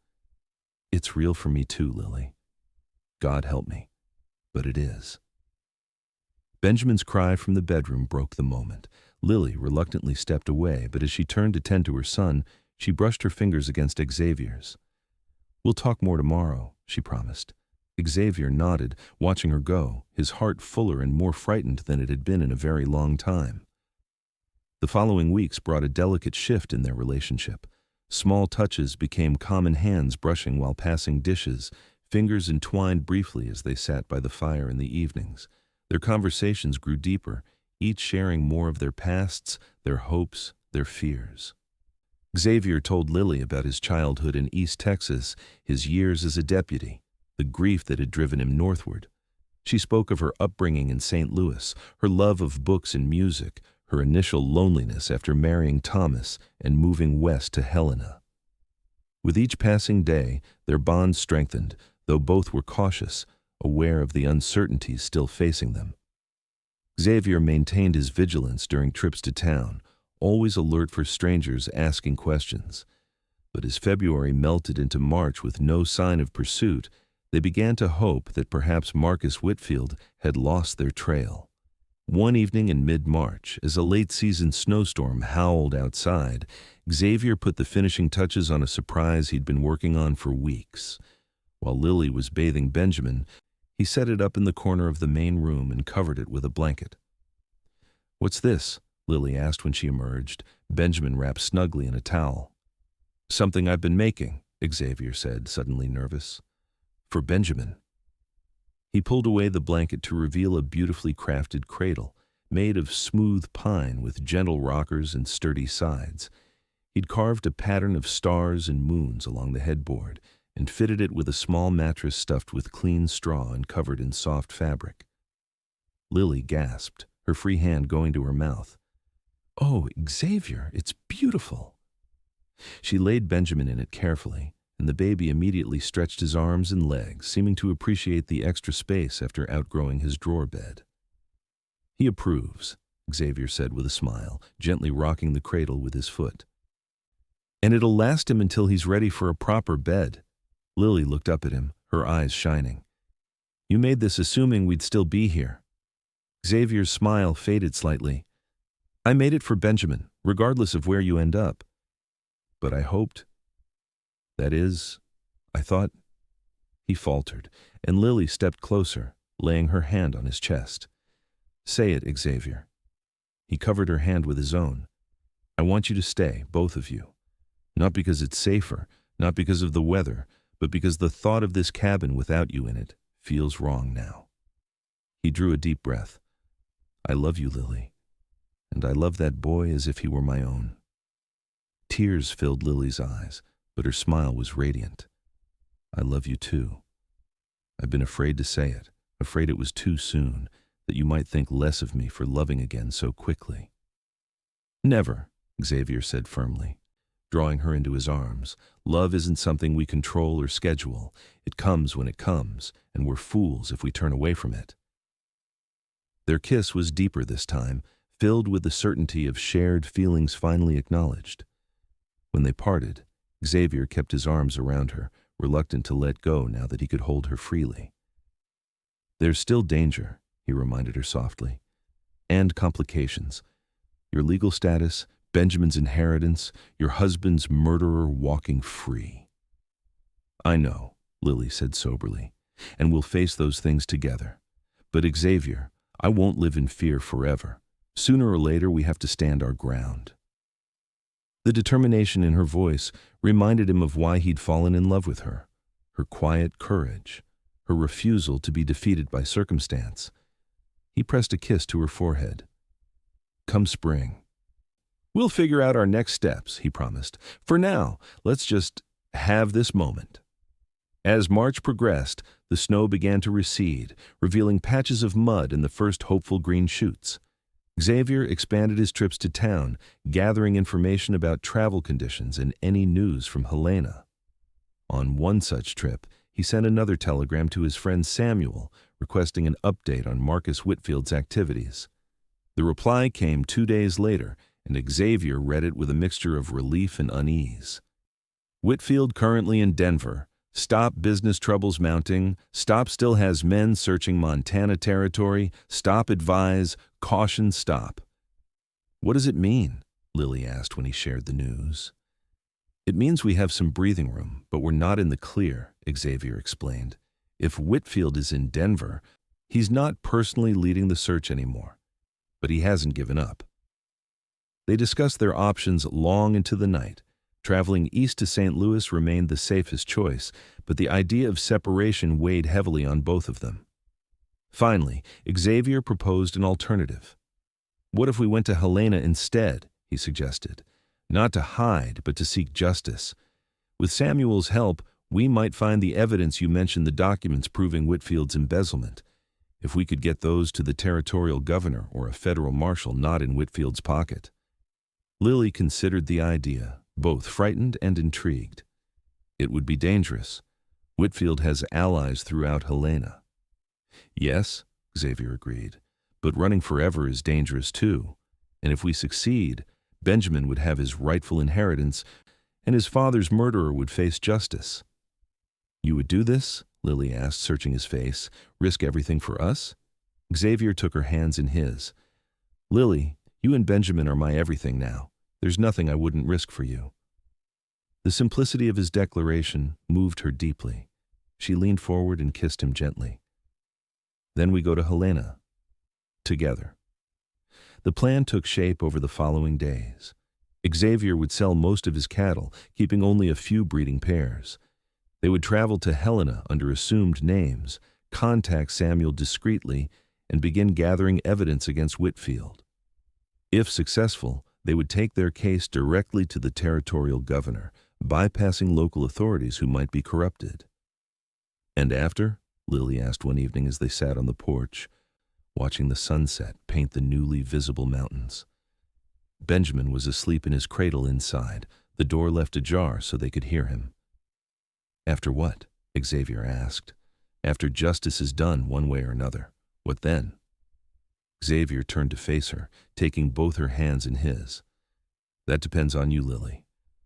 "It's real for me too, Lily. God help me, but it is." Benjamin's cry from the bedroom broke the moment. Lily reluctantly stepped away, but as she turned to tend to her son, she brushed her fingers against Xavier's. "We'll talk more tomorrow," she promised. Xavier nodded, watching her go, his heart fuller and more frightened than it had been in a very long time. The following weeks brought a delicate shift in their relationship. Small touches became common hands brushing while passing dishes, fingers entwined briefly as they sat by the fire in the evenings. Their conversations grew deeper, each sharing more of their pasts, their hopes, their fears. Xavier told Lily about his childhood in East Texas, his years as a deputy, the grief that had driven him northward. She spoke of her upbringing in St. Louis, her love of books and music, her initial loneliness after marrying Thomas and moving west to Helena. With each passing day, their bond strengthened, though both were cautious, aware of the uncertainties still facing them. Xavier maintained his vigilance during trips to town, always alert for strangers asking questions. But as February melted into March with no sign of pursuit, they began to hope that perhaps Marcus Whitfield had lost their trail. One evening in mid-March, as a late-season snowstorm howled outside, Xavier put the finishing touches on a surprise he'd been working on for weeks. While Lily was bathing Benjamin, he set it up in the corner of the main room and covered it with a blanket. "What's this?" Lily asked when she emerged, Benjamin wrapped snugly in a towel. "Something I've been making," Xavier said, suddenly nervous. "For Benjamin." He pulled away the blanket to reveal a beautifully crafted cradle, made of smooth pine with gentle rockers and sturdy sides. He'd carved a pattern of stars and moons along the headboard, and fitted it with a small mattress stuffed with clean straw and covered in soft fabric. Lily gasped, her free hand going to her mouth. "Oh, Xavier, it's beautiful." She laid Benjamin in it carefully, and the baby immediately stretched his arms and legs, seeming to appreciate the extra space after outgrowing his drawer bed. "He approves," Xavier said with a smile, gently rocking the cradle with his foot. "And it'll last him until he's ready for a proper bed." Lily looked up at him, her eyes shining. "You made this assuming we'd still be here." Xavier's smile faded slightly. "I made it for Benjamin, regardless of where you end up. But I hoped. That is, I thought." He faltered, and Lily stepped closer, laying her hand on his chest. "Say it, Xavier." He covered her hand with his own. "I want you to stay, both of you. Not because it's safer, not because of the weather, but because the thought of this cabin without you in it feels wrong now." He drew a deep breath. "I love you, Lily, and I love that boy as if he were my own." Tears filled Lily's eyes, but her smile was radiant. "I love you too. I've been afraid to say it, afraid it was too soon, that you might think less of me for loving again so quickly." "Never," Xavier said firmly, drawing her into his arms. "Love isn't something we control or schedule. It comes when it comes, and we're fools if we turn away from it." Their kiss was deeper this time, filled with the certainty of shared feelings finally acknowledged. When they parted, Xavier kept his arms around her, reluctant to let go now that he could hold her freely. "There's still danger," he reminded her softly, "and complications. Your legal status, Benjamin's inheritance, your husband's murderer walking free." "I know," Lily said soberly, "and we'll face those things together. But Xavier, I won't live in fear forever. Sooner or later we have to stand our ground." The determination in her voice reminded him of why he'd fallen in love with her quiet courage, her refusal to be defeated by circumstance. He pressed a kiss to her forehead. "Come spring, we'll figure out our next steps," he promised. "For now, let's just have this moment." As March progressed, the snow began to recede, revealing patches of mud and the first hopeful green shoots. Xavier expanded his trips to town, gathering information about travel conditions and any news from Helena. On one such trip, he sent another telegram to his friend Samuel, requesting an update on Marcus Whitfield's activities. The reply came 2 days later, and Xavier read it with a mixture of relief and unease. "Whitfield currently in Denver. Stop business troubles mounting. Stop still has men searching Montana territory. Stop advise. Caution stop." "What does it mean?" Lily asked when he shared the news. "It means we have some breathing room, but we're not in the clear," Xavier explained. "If Whitfield is in Denver, he's not personally leading the search anymore, but he hasn't given up." They discussed their options long into the night. Traveling east to St. Louis remained the safest choice, but the idea of separation weighed heavily on both of them. Finally, Xavier proposed an alternative. "What if we went to Helena instead?" he suggested. "Not to hide, but to seek justice. With Samuel's help, we might find the evidence you mentioned, the documents proving Whitfield's embezzlement. If we could get those to the territorial governor or a federal marshal not in Whitfield's pocket." Lily considered the idea, both frightened and intrigued. "It would be dangerous. Whitfield has allies throughout Helena." "Yes," Xavier agreed, "but running forever is dangerous too. And if we succeed, Benjamin would have his rightful inheritance, and his father's murderer would face justice." "You would do this?" Lily asked, searching his face. "Risk everything for us?" Xavier took her hands in his. "Lily, you and Benjamin are my everything now. There's nothing I wouldn't risk for you." The simplicity of his declaration moved her deeply. She leaned forward and kissed him gently. "Then we go to Helena. Together." The plan took shape over the following days. Xavier would sell most of his cattle, keeping only a few breeding pairs. They would travel to Helena under assumed names, contact Samuel discreetly, and begin gathering evidence against Whitfield. If successful, they would take their case directly to the territorial governor, bypassing local authorities who might be corrupted. "And after?" Lily asked one evening as they sat on the porch, watching the sunset paint the newly visible mountains. Benjamin was asleep in his cradle inside, the door left ajar so they could hear him. "After what?" Xavier asked. "After justice is done one way or another. What then?" Xavier turned to face her, taking both her hands in his. "That depends on you, Lily.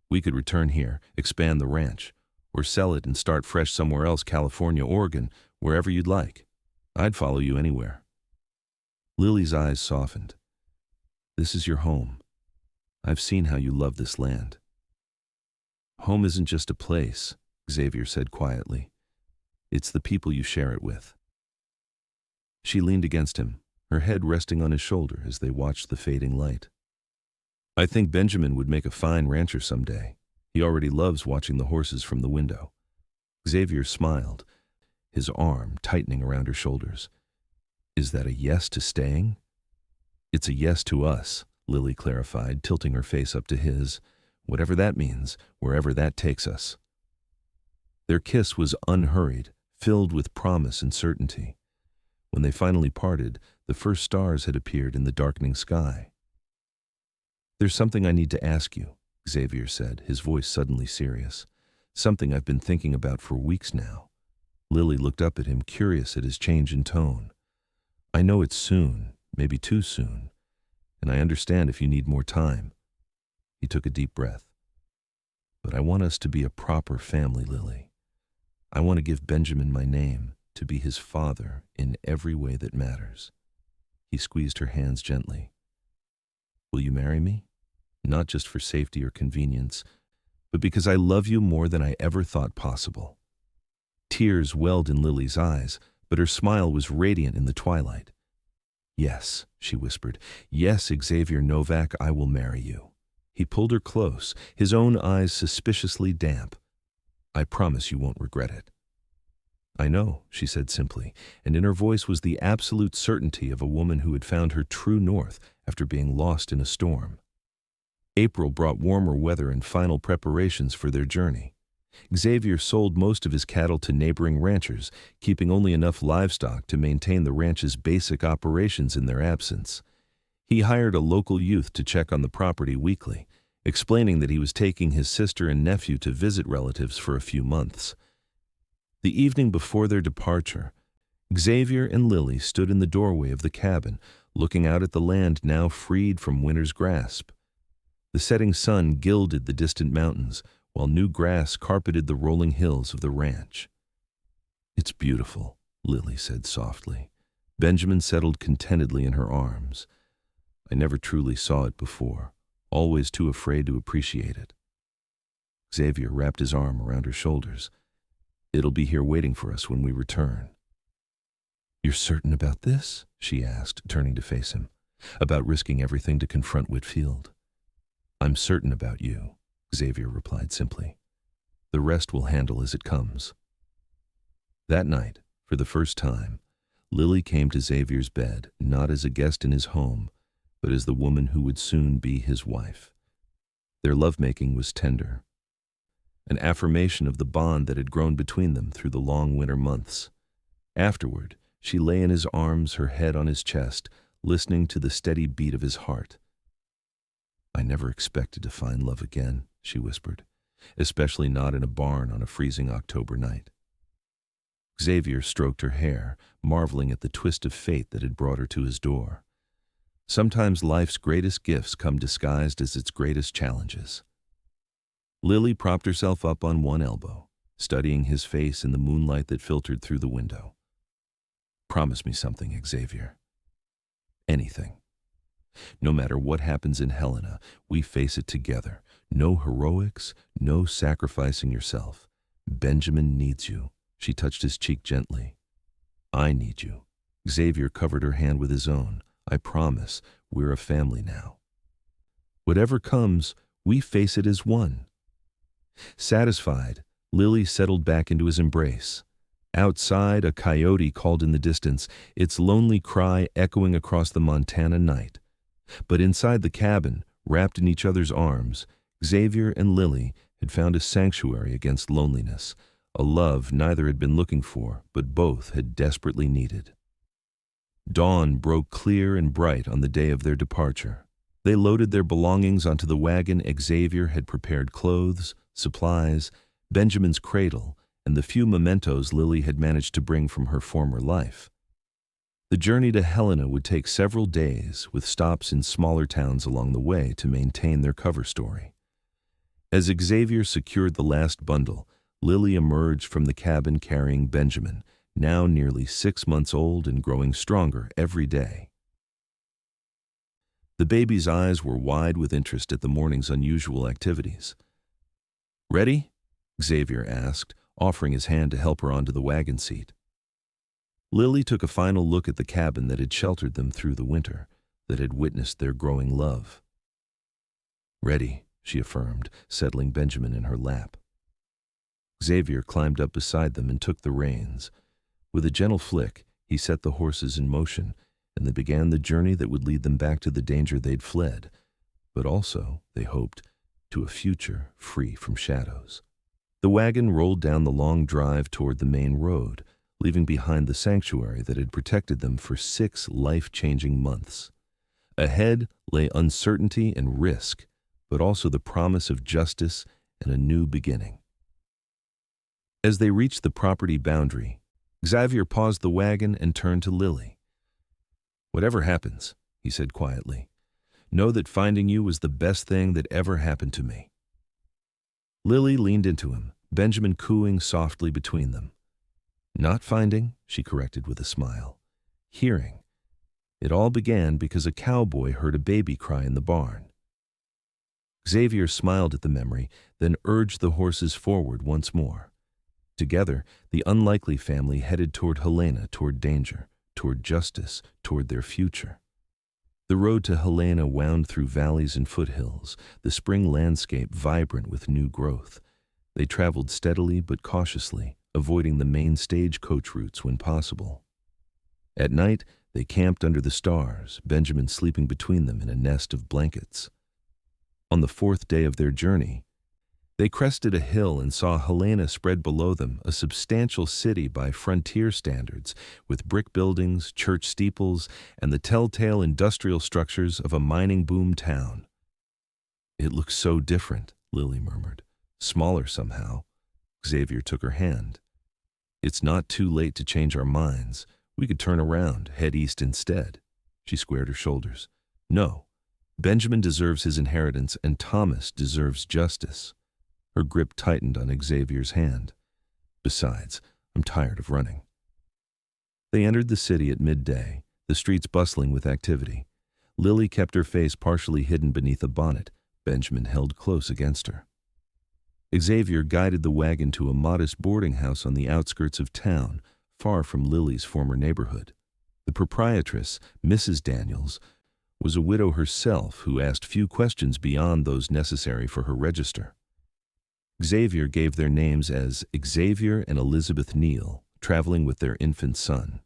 We could return here, expand the ranch, or sell it and start fresh somewhere else, California, Oregon, wherever you'd like. I'd follow you anywhere." Lily's eyes softened. "This is your home. I've seen how you love this land." "Home isn't just a place," Xavier said quietly. "It's the people you share it with." She leaned against him, her head resting on his shoulder as they watched the fading light. "I think Benjamin would make a fine rancher someday. He already loves watching the horses from the window." Xavier smiled, his arm tightening around her shoulders. "Is that a yes to staying?" "It's a yes to us," Lily clarified, tilting her face up to his. "Whatever that means, wherever that takes us." Their kiss was unhurried, filled with promise and certainty. When they finally parted, the first stars had appeared in the darkening sky. "There's something I need to ask you," Xavier said, his voice suddenly serious. "Something I've been thinking about for weeks now." Lily looked up at him, curious at his change in tone. "I know it's soon, maybe too soon, and I understand if you need more time." He took a deep breath. But I want us to be a proper family, Lily. I want to give Benjamin my name, to be his father in every way that matters." He squeezed her hands gently. "Will you marry me? Not just for safety or convenience, but because I love you more than I ever thought possible." Tears welled in Lily's eyes, but her smile was radiant in the twilight. "Yes," she whispered. "Yes, Xavier Novak, I will marry you." He pulled her close, his own eyes suspiciously damp. "I promise you won't regret it." "I know," she said simply, and in her voice was the absolute certainty of a woman who had found her true north after being lost in a storm. April brought warmer weather and final preparations for their journey. Xavier sold most of his cattle to neighboring ranchers, keeping only enough livestock to maintain the ranch's basic operations in their absence. He hired a local youth to check on the property weekly, explaining that he was taking his sister and nephew to visit relatives for a few months. The evening before their departure, Xavier and Lily stood in the doorway of the cabin, looking out at the land now freed from winter's grasp. The setting sun gilded the distant mountains, while new grass carpeted the rolling hills of the ranch. "It's beautiful," Lily said softly. Benjamin settled contentedly in her arms. "I never truly saw it before, always too afraid to appreciate it." Xavier wrapped his arm around her shoulders. "It'll be here waiting for us when we return." "You're certain about this?" she asked, turning to face him. "About risking everything to confront Whitfield?" "I'm certain about you," Xavier replied simply. "The rest we'll handle as it comes." That night, for the first time, Lily came to Xavier's bed, not as a guest in his home, but as the woman who would soon be his wife. Their lovemaking was tender, an affirmation of the bond that had grown between them through the long winter months. Afterward, she lay in his arms, her head on his chest, listening to the steady beat of his heart. "I never expected to find love again," she whispered, "especially not in a barn on a freezing October night." Xavier stroked her hair, marveling at the twist of fate that had brought her to his door. Sometimes life's greatest gifts come disguised as its greatest challenges. Lily propped herself up on one elbow, studying his face in the moonlight that filtered through the window. "Promise me something, Xavier. Anything. No matter what happens in Helena, we face it together. No heroics, no sacrificing yourself. Benjamin needs you." She touched his cheek gently. "I need you." Xavier covered her hand with his own. "I promise, we're a family now. Whatever comes, we face it as one." Satisfied, Lily settled back into his embrace. Outside, a coyote called in the distance, its lonely cry echoing across the Montana night. But inside the cabin, wrapped in each other's arms, Xavier and Lily had found a sanctuary against loneliness, a love neither had been looking for, but both had desperately needed. Dawn broke clear and bright on the day of their departure. They loaded their belongings onto the wagon. Xavier had prepared clothes, supplies, Benjamin's cradle, and the few mementos Lily had managed to bring from her former life. The journey to Helena would take several days, with stops in smaller towns along the way to maintain their cover story. As Xavier secured the last bundle, Lily emerged from the cabin carrying Benjamin, now nearly 6 months old and growing stronger every day. The baby's eyes were wide with interest at the morning's unusual activities. "Ready?" Xavier asked, offering his hand to help her onto the wagon seat. Lily took a final look at the cabin that had sheltered them through the winter, that had witnessed their growing love. "Ready," she affirmed, settling Benjamin in her lap. Xavier climbed up beside them and took the reins. With a gentle flick, he set the horses in motion, and they began the journey that would lead them back to the danger they'd fled, but also, they hoped, to a future free from shadows. The wagon rolled down the long drive toward the main road, leaving behind the sanctuary that had protected them for 6 life-changing months. Ahead lay uncertainty and risk, but also the promise of justice and a new beginning. As they reached the property boundary, Xavier paused the wagon and turned to Lily. "Whatever happens," he said quietly, "know that finding you was the best thing that ever happened to me." Lily leaned into him, Benjamin cooing softly between them. Not finding, she corrected with a smile. Hearing. It all began because a cowboy heard a baby cry in the barn. Xavier smiled at the memory, then urged the horses forward once more. Together, the unlikely family headed toward Helena, toward danger, toward justice, toward their future. The road to Helena wound through valleys and foothills, the spring landscape vibrant with new growth. They traveled steadily but cautiously, avoiding the main stagecoach routes when possible. At night, they camped under the stars, Benjamin sleeping between them in a nest of blankets. On the fourth day of their journey, they crested a hill and saw Helena spread below them, a substantial city by frontier standards, with brick buildings, church steeples, and the telltale industrial structures of a mining boom town. It looks so different, Lily murmured. Smaller somehow. Xavier took her hand. It's not too late to change our minds. We could turn around, head east instead. She squared her shoulders. No. Benjamin deserves his inheritance, and Thomas deserves justice. Her grip tightened on Xavier's hand. Besides, I'm tired of running. They entered the city at midday, the streets bustling with activity. Lily kept her face partially hidden beneath a bonnet. Benjamin held close against her. Xavier guided the wagon to a modest boarding house on the outskirts of town, far from Lily's former neighborhood. The proprietress, Mrs. Daniels, was a widow herself who asked few questions beyond those necessary for her register. Xavier gave their names as Xavier and Elizabeth Neal, traveling with their infant son.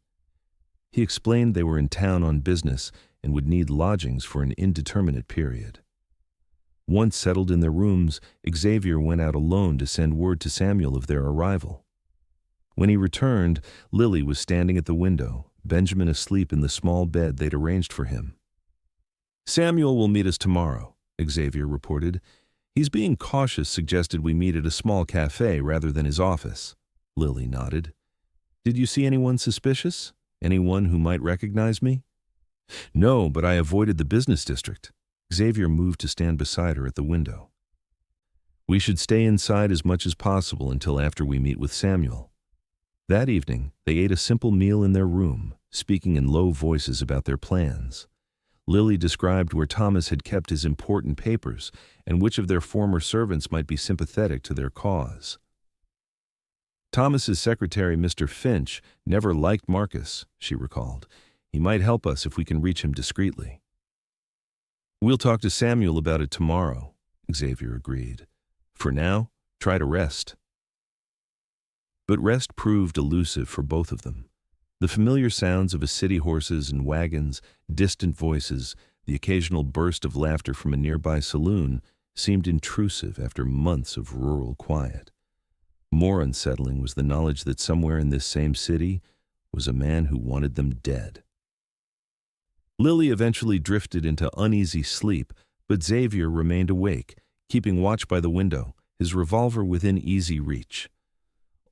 He explained they were in town on business and would need lodgings for an indeterminate period. Once settled in their rooms, Xavier went out alone to send word to Samuel of their arrival. When he returned, Lily was standing at the window, Benjamin asleep in the small bed they'd arranged for him. Samuel will meet us tomorrow, Xavier reported. He's being cautious, suggested we meet at a small cafe rather than his office. Lily nodded. Did you see anyone suspicious? Anyone who might recognize me? No, but I avoided the business district. Xavier moved to stand beside her at the window. We should stay inside as much as possible until after we meet with Samuel. That evening, they ate a simple meal in their room, speaking in low voices about their plans. Lily described where Thomas had kept his important papers and which of their former servants might be sympathetic to their cause. Thomas's secretary, Mr. Finch, never liked Marcus, she recalled. He might help us if we can reach him discreetly. We'll talk to Samuel about it tomorrow, Xavier agreed. For now, try to rest. But rest proved elusive for both of them. The familiar sounds of a city horses and wagons, distant voices, the occasional burst of laughter from a nearby saloon seemed intrusive after months of rural quiet. More unsettling was the knowledge that somewhere in this same city was a man who wanted them dead. Lily eventually drifted into uneasy sleep, but Xavier remained awake, keeping watch by the window, his revolver within easy reach.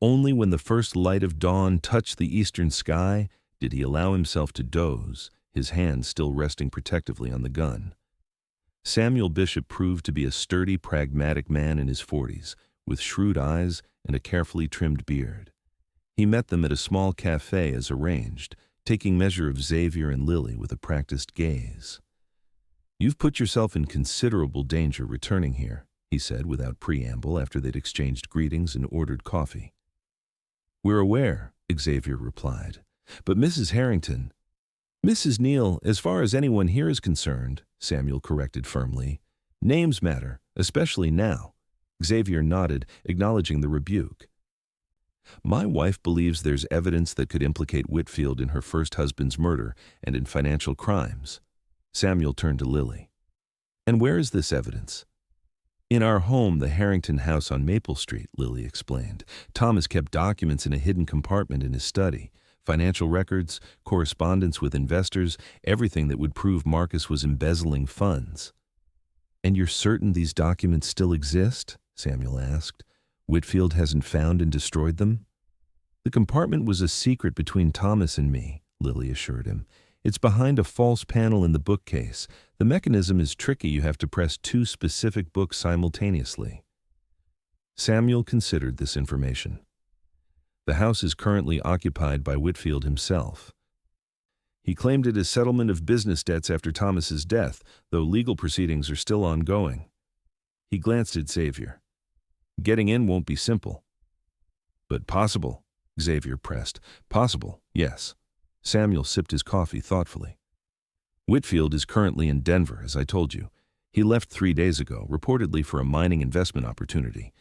Only when the first light of dawn touched the eastern sky did he allow himself to doze, his hand still resting protectively on the gun. Samuel Bishop proved to be a sturdy, pragmatic man in his 40s, with shrewd eyes and a carefully trimmed beard. He met them at a small cafe as arranged, taking measure of Xavier and Lily with a practiced gaze. You've put yourself in considerable danger returning here, he said without preamble after they'd exchanged greetings and ordered coffee. We're aware, Xavier replied, but Mrs. Harrington— Mrs. Neal, as far as anyone here is concerned, Samuel corrected firmly. Names matter, especially now. Xavier nodded, acknowledging the rebuke. My wife believes there's evidence that could implicate Whitfield in her first husband's murder and in financial crimes. Samuel turned to Lily. And where is this evidence? In our home, the Harrington house on Maple Street, Lily explained. Thomas kept documents in a hidden compartment in his study. Financial records, correspondence with investors, everything that would prove Marcus was embezzling funds. And you're certain these documents still exist? Samuel asked. Whitfield hasn't found and destroyed them? The compartment was a secret between Thomas and me, Lily assured him. It's behind a false panel in the bookcase. The mechanism is tricky. You have to press 2 specific books simultaneously. Samuel considered this information. The house is currently occupied by Whitfield himself. He claimed it as settlement of business debts after Thomas's death, though legal proceedings are still ongoing. He glanced at Xavier. Getting in won't be simple. But possible, Xavier pressed. Possible, yes. Samuel sipped his coffee thoughtfully. Whitfield is currently in Denver, as I told you. He left 3 days ago, reportedly for a mining investment opportunity.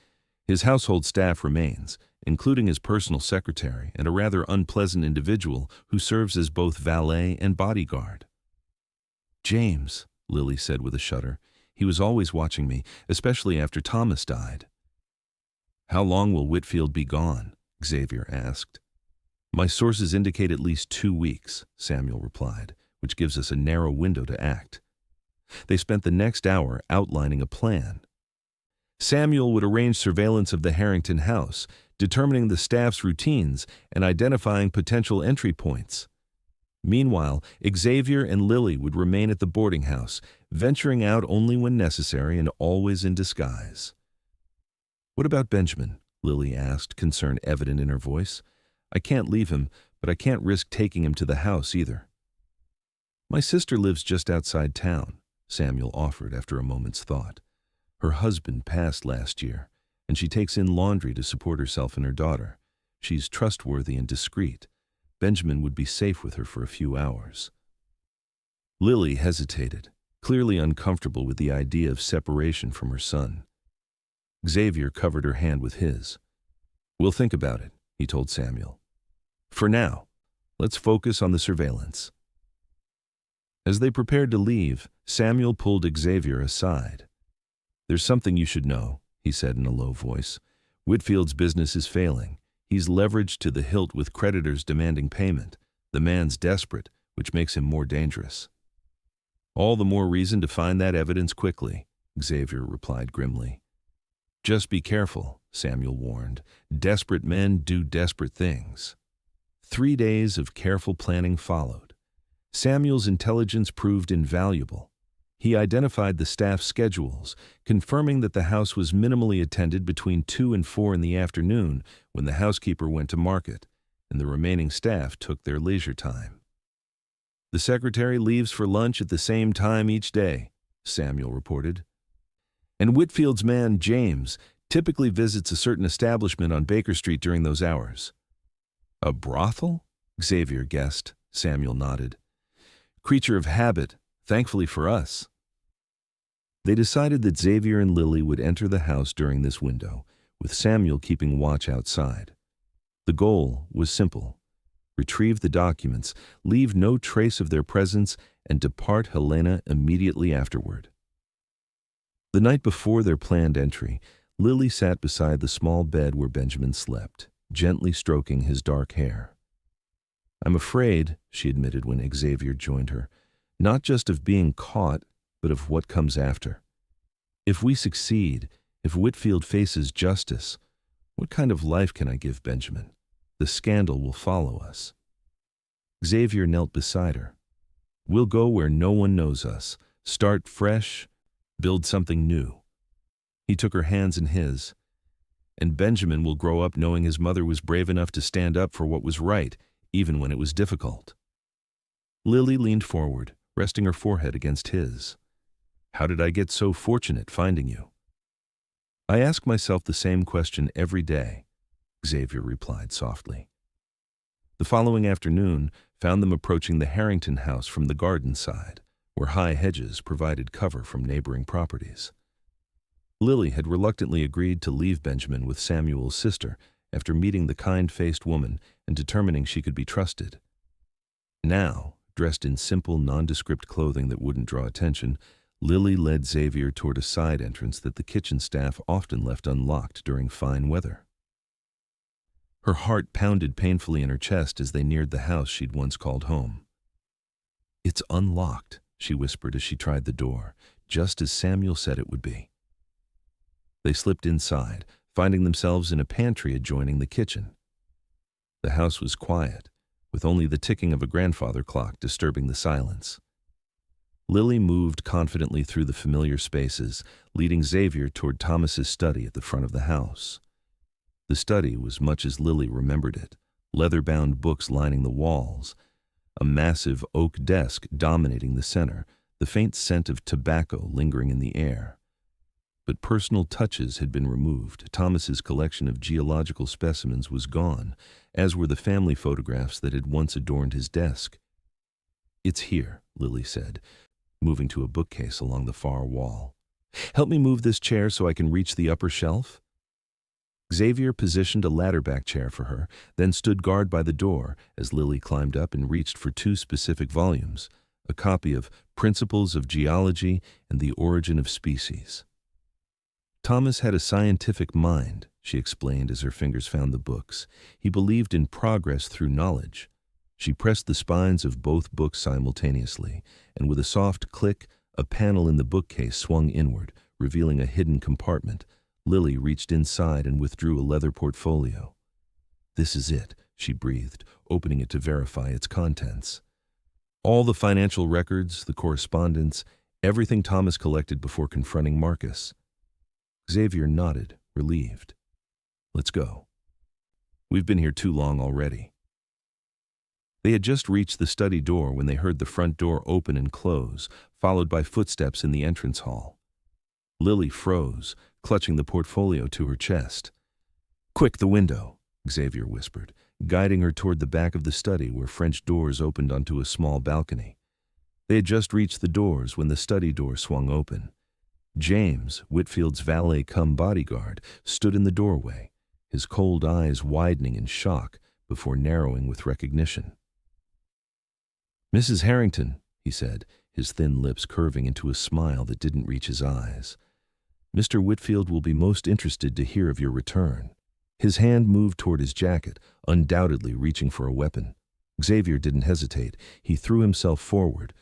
His household staff remains, including his personal secretary and a rather unpleasant individual who serves as both valet and bodyguard. James, Lily said with a shudder. He was always watching me, especially after Thomas died. How long will Whitfield be gone? Xavier asked. My sources indicate at least 2 weeks, Samuel replied, which gives us a narrow window to act. They spent the next hour outlining a plan. Samuel would arrange surveillance of the Harrington house, determining the staff's routines and identifying potential entry points. Meanwhile, Xavier and Lily would remain at the boarding house, venturing out only when necessary and always in disguise. What about Benjamin? Lily asked, concern evident in her voice. I can't leave him, but I can't risk taking him to the house either. My sister lives just outside town, Samuel offered after a moment's thought. Her husband passed last year, and she takes in laundry to support herself and her daughter. She's trustworthy and discreet. Benjamin would be safe with her for a few hours. Lily hesitated, clearly uncomfortable with the idea of separation from her son. Xavier covered her hand with his. We'll think about it, he told Samuel. For now, let's focus on the surveillance. As they prepared to leave, Samuel pulled Xavier aside. There's something you should know, he said in a low voice. Whitfield's business is failing. He's leveraged to the hilt with creditors demanding payment. The man's desperate, which makes him more dangerous. All the more reason to find that evidence quickly, Xavier replied grimly. Just be careful, Samuel warned. Desperate men do desperate things. 3 days of careful planning followed. Samuel's intelligence proved invaluable. He identified the staff's schedules, confirming that the house was minimally attended between 2 and 4 in the afternoon when the housekeeper went to market, and the remaining staff took their leisure time. The secretary leaves for lunch at the same time each day, Samuel reported. And Whitfield's man, James, typically visits a certain establishment on Baker Street during those hours. A brothel? Xavier guessed. Samuel nodded. Creature of habit, thankfully for us. They decided that Xavier and Lily would enter the house during this window, with Samuel keeping watch outside. The goal was simple. Retrieve the documents, leave no trace of their presence, and depart Helena immediately afterward. The night before their planned entry, Lily sat beside the small bed where Benjamin slept, gently stroking his dark hair. I'm afraid, she admitted when Xavier joined her, not just of being caught, but of what comes after. If we succeed, if Whitfield faces justice, what kind of life can I give Benjamin? The scandal will follow us. Xavier knelt beside her. We'll go where no one knows us, start fresh, build something new. He took her hands in his. And Benjamin will grow up knowing his mother was brave enough to stand up for what was right, even when it was difficult. Lily leaned forward, resting her forehead against his. How did I get so fortunate finding you? I ask myself the same question every day, Xavier replied softly. The following afternoon found them approaching the Harrington house from the garden side, where high hedges provided cover from neighboring properties. Lily had reluctantly agreed to leave Benjamin with Samuel's sister after meeting the kind-faced woman and determining she could be trusted. Now, dressed in simple, nondescript clothing that wouldn't draw attention, Lily led Xavier toward a side entrance that the kitchen staff often left unlocked during fine weather. Her heart pounded painfully in her chest as they neared the house she'd once called home. It's unlocked, she whispered as she tried the door, just as Samuel said it would be. They slipped inside, finding themselves in a pantry adjoining the kitchen. The house was quiet, with only the ticking of a grandfather clock disturbing the silence. Lily moved confidently through the familiar spaces, leading Xavier toward Thomas's study at the front of the house. The study was much as Lily remembered it, leather-bound books lining the walls, a massive oak desk dominating the center, the faint scent of tobacco lingering in the air. But personal touches had been removed. Thomas's collection of geological specimens was gone, as were the family photographs that had once adorned his desk. "It's here," Lily said, moving to a bookcase along the far wall. "Help me move this chair so I can reach the upper shelf." Xavier positioned a ladder-back chair for her, then stood guard by the door as Lily climbed up and reached for two specific volumes, a copy of Principles of Geology and The Origin of Species. Thomas had a scientific mind, she explained as her fingers found the books. He believed in progress through knowledge. She pressed the spines of both books simultaneously, and with a soft click, a panel in the bookcase swung inward, revealing a hidden compartment. Lily reached inside and withdrew a leather portfolio. "This is it," she breathed, opening it to verify its contents. All the financial records, the correspondence, everything Thomas collected before confronting Marcus. Xavier nodded, relieved. "Let's go. We've been here too long already." They had just reached the study door when they heard the front door open and close, followed by footsteps in the entrance hall. Lily froze, clutching the portfolio to her chest. "Quick, the window," Xavier whispered, guiding her toward the back of the study where French doors opened onto a small balcony. They had just reached the doors when the study door swung open. James, Whitfield's valet-cum-bodyguard, stood in the doorway, his cold eyes widening in shock before narrowing with recognition. "Mrs. Harrington," he said, his thin lips curving into a smile that didn't reach his eyes. "Mr. Whitfield will be most interested to hear of your return." His hand moved toward his jacket, undoubtedly reaching for a weapon. Xavier didn't hesitate. He threw himself forward,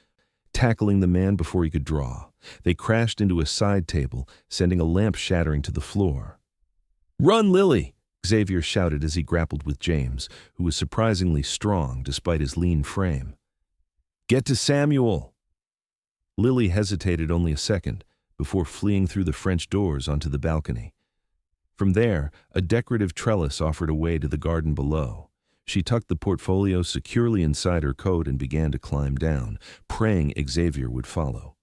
tackling the man before he could draw. They crashed into a side table, sending a lamp shattering to the floor. "Run, Lily!" Xavier shouted as he grappled with James, who was surprisingly strong despite his lean frame. "Get to Samuel!" Lily hesitated only a second before fleeing through the French doors onto the balcony. From there, a decorative trellis offered a way to the garden below. She tucked the portfolio securely inside her coat and began to climb down, praying Xavier would follow.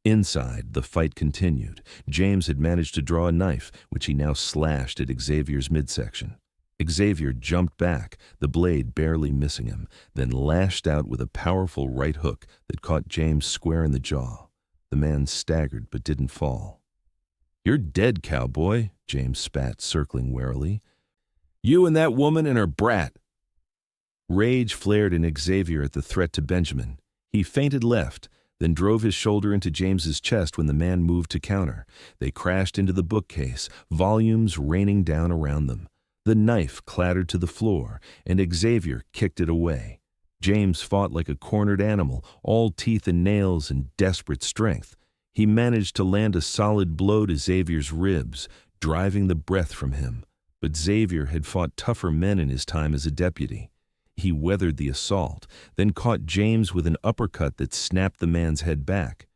Inside, the fight continued. James had managed to draw a knife, which he now slashed at Xavier's midsection. Xavier jumped back, the blade barely missing him, then lashed out with a powerful right hook that caught James square in the jaw. The man staggered but didn't fall. "You're dead, Cowboy," James spat, circling warily. "You and that woman and her brat." Rage flared in Xavier at the threat to Benjamin. He feinted left, then drove his shoulder into James's chest when the man moved to counter. They crashed into the bookcase, volumes raining down around them. The knife clattered to the floor, and Xavier kicked it away. James fought like a cornered animal, all teeth and nails and desperate strength. He managed to land a solid blow to Xavier's ribs, driving the breath from him. But Xavier had fought tougher men in his time as a deputy. He weathered the assault, then caught James with an uppercut that snapped the man's head back.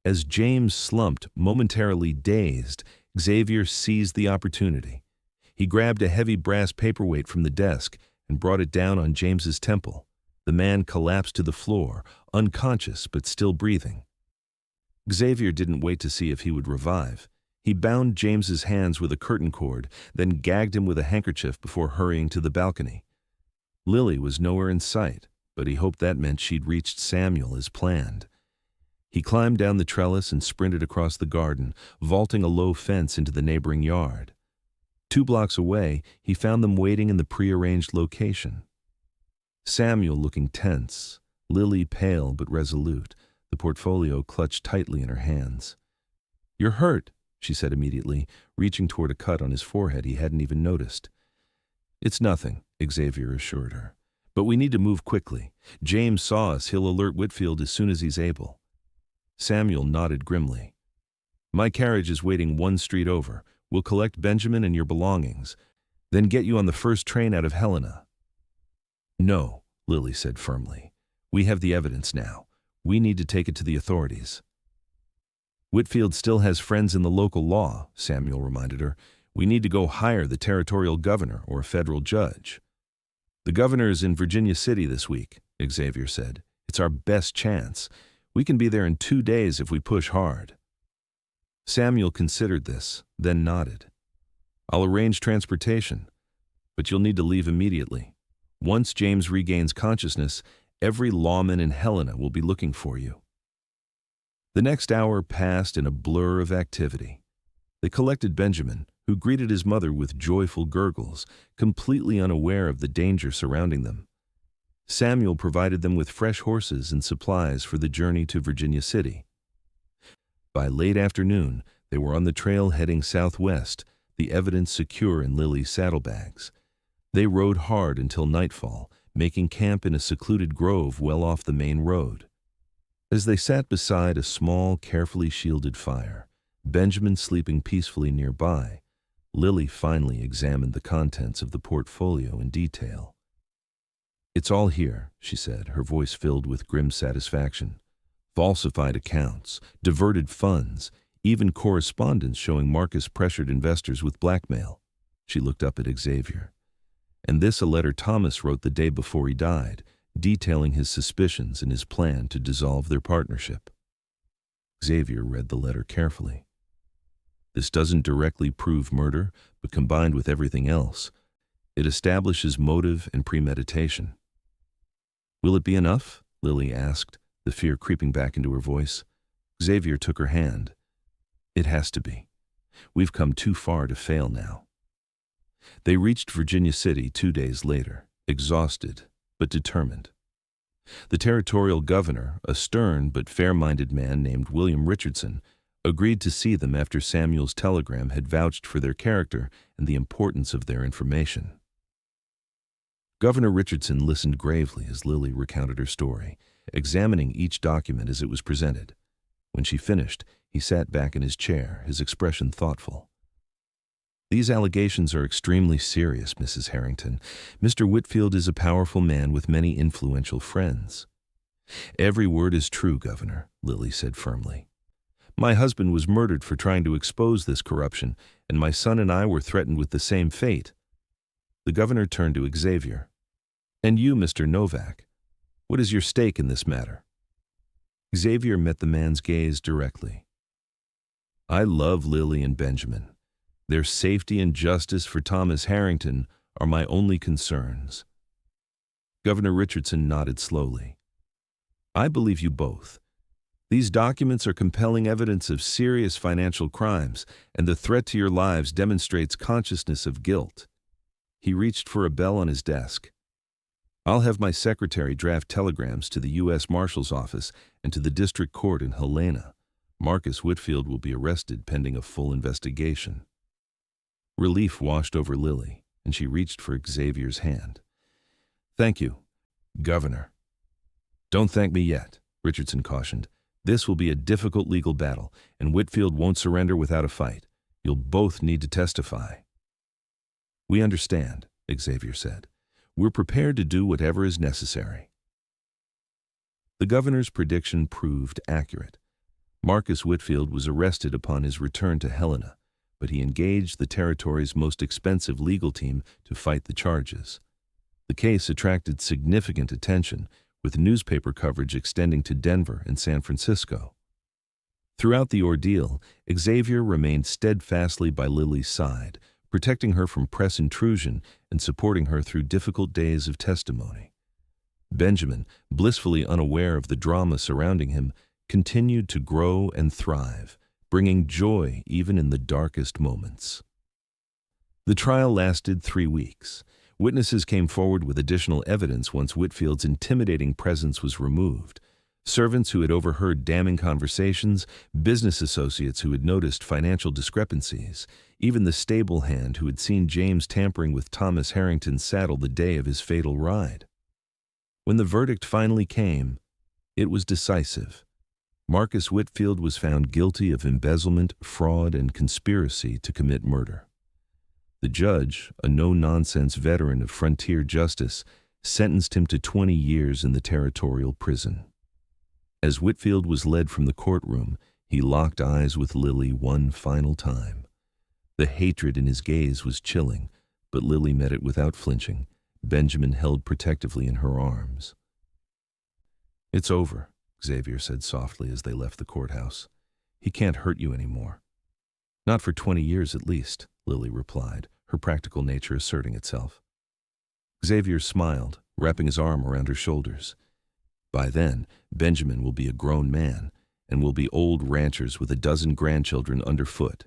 As James slumped, momentarily dazed, Xavier seized the opportunity. He grabbed a heavy brass paperweight from the desk and brought it down on James's temple. The man collapsed to the floor, unconscious but still breathing. Xavier didn't wait to see if he would revive. He bound James's hands with a curtain cord, then gagged him with a handkerchief before hurrying to the balcony. Lily was nowhere in sight, but he hoped that meant she'd reached Samuel as planned. He climbed down the trellis and sprinted across the garden, vaulting a low fence into the neighboring yard. 2 blocks away, he found them waiting in the prearranged location. Samuel looking tense, Lily pale but resolute, the portfolio clutched tightly in her hands. "You're hurt," she said immediately, reaching toward a cut on his forehead he hadn't even noticed. "It's nothing," Xavier assured her. "But we need to move quickly. James saw us. He'll alert Whitfield as soon as he's able." Samuel nodded grimly. "My carriage is waiting 1 street over. We'll collect Benjamin and your belongings, then get you on the first train out of Helena." "No," Lily said firmly. "We have the evidence now. We need to take it to the authorities. Whitfield still has friends in the local law, Samuel reminded her. We need to go hire the territorial governor or a federal judge. The governor is in Virginia City this week, Xavier said. It's our best chance. We can be there in 2 days if we push hard. Samuel considered this, then nodded. I'll arrange transportation, but you'll need to leave immediately. Once James regains consciousness, every lawman in Helena will be looking for you. The next hour passed in a blur of activity. They collected Benjamin, who greeted his mother with joyful gurgles, completely unaware of the danger surrounding them. Samuel provided them with fresh horses and supplies for the journey to Virginia City. By late afternoon, they were on the trail heading southwest, the evidence secure in Lily's saddlebags. They rode hard until nightfall, making camp in a secluded grove well off the main road. As they sat beside a small, carefully shielded fire, Benjamin sleeping peacefully nearby, Lily finally examined the contents of the portfolio in detail. It's all here, she said, her voice filled with grim satisfaction. Falsified accounts, diverted funds, even correspondence showing Marcus pressured investors with blackmail. She looked up at Xavier. And this a letter Thomas wrote the day before he died, detailing his suspicions and his plan to dissolve their partnership. Xavier read the letter carefully. This doesn't directly prove murder, but combined with everything else, it establishes motive and premeditation. Will it be enough? Lily asked, the fear creeping back into her voice. Xavier took her hand. It has to be. We've come too far to fail now. They reached Virginia City 2 days later, exhausted but determined. The territorial governor, a stern but fair-minded man named William Richardson, agreed to see them after Samuel's telegram had vouched for their character and the importance of their information. Governor Richardson listened gravely as Lily recounted her story, examining each document as it was presented. When she finished, he sat back in his chair, his expression thoughtful. These allegations are extremely serious, Mrs. Harrington. Mr. Whitfield is a powerful man with many influential friends. Every word is true, Governor, Lily said firmly. My husband was murdered for trying to expose this corruption, and my son and I were threatened with the same fate. The governor turned to Xavier. And you, Mr. Novak, what is your stake in this matter? Xavier met the man's gaze directly. I love Lily and Benjamin. Their safety and justice for Thomas Harrington are my only concerns. Governor Richardson nodded slowly. I believe you both. These documents are compelling evidence of serious financial crimes, and the threat to your lives demonstrates consciousness of guilt. He reached for a bell on his desk. I'll have my secretary draft telegrams to the U.S. Marshal's office and to the district court in Helena. Marcus Whitfield will be arrested pending a full investigation. Relief washed over Lily, and she reached for Xavier's hand. Thank you, Governor. Don't thank me yet, Richardson cautioned. This will be a difficult legal battle, and Whitfield won't surrender without a fight. You'll both need to testify. We understand, Xavier said. We're prepared to do whatever is necessary. The governor's prediction proved accurate. Marcus Whitfield was arrested upon his return to Helena, but he engaged the territory's most expensive legal team to fight the charges. The case attracted significant attention, with newspaper coverage extending to Denver and San Francisco. Throughout the ordeal, Xavier remained steadfastly by Lily's side, protecting her from press intrusion and supporting her through difficult days of testimony. Benjamin, blissfully unaware of the drama surrounding him, continued to grow and thrive, bringing joy even in the darkest moments. The trial lasted 3 weeks. Witnesses came forward with additional evidence once Whitfield's intimidating presence was removed. Servants who had overheard damning conversations, business associates who had noticed financial discrepancies, even the stable hand who had seen James tampering with Thomas Harrington's saddle the day of his fatal ride. When the verdict finally came, it was decisive. Marcus Whitfield was found guilty of embezzlement, fraud, and conspiracy to commit murder. The judge, a no-nonsense veteran of frontier justice, sentenced him to 20 years in the territorial prison. As Whitfield was led from the courtroom, he locked eyes with Lily one final time. The hatred in his gaze was chilling, but Lily met it without flinching, Benjamin held protectively in her arms. "It's over," Xavier said softly as they left the courthouse. "He can't hurt you anymore." "Not for 20 years at least," Lily replied, her practical nature asserting itself. Xavier smiled, wrapping his arm around her shoulders. "By then, Benjamin will be a grown man, and we'll be old ranchers with a dozen grandchildren underfoot."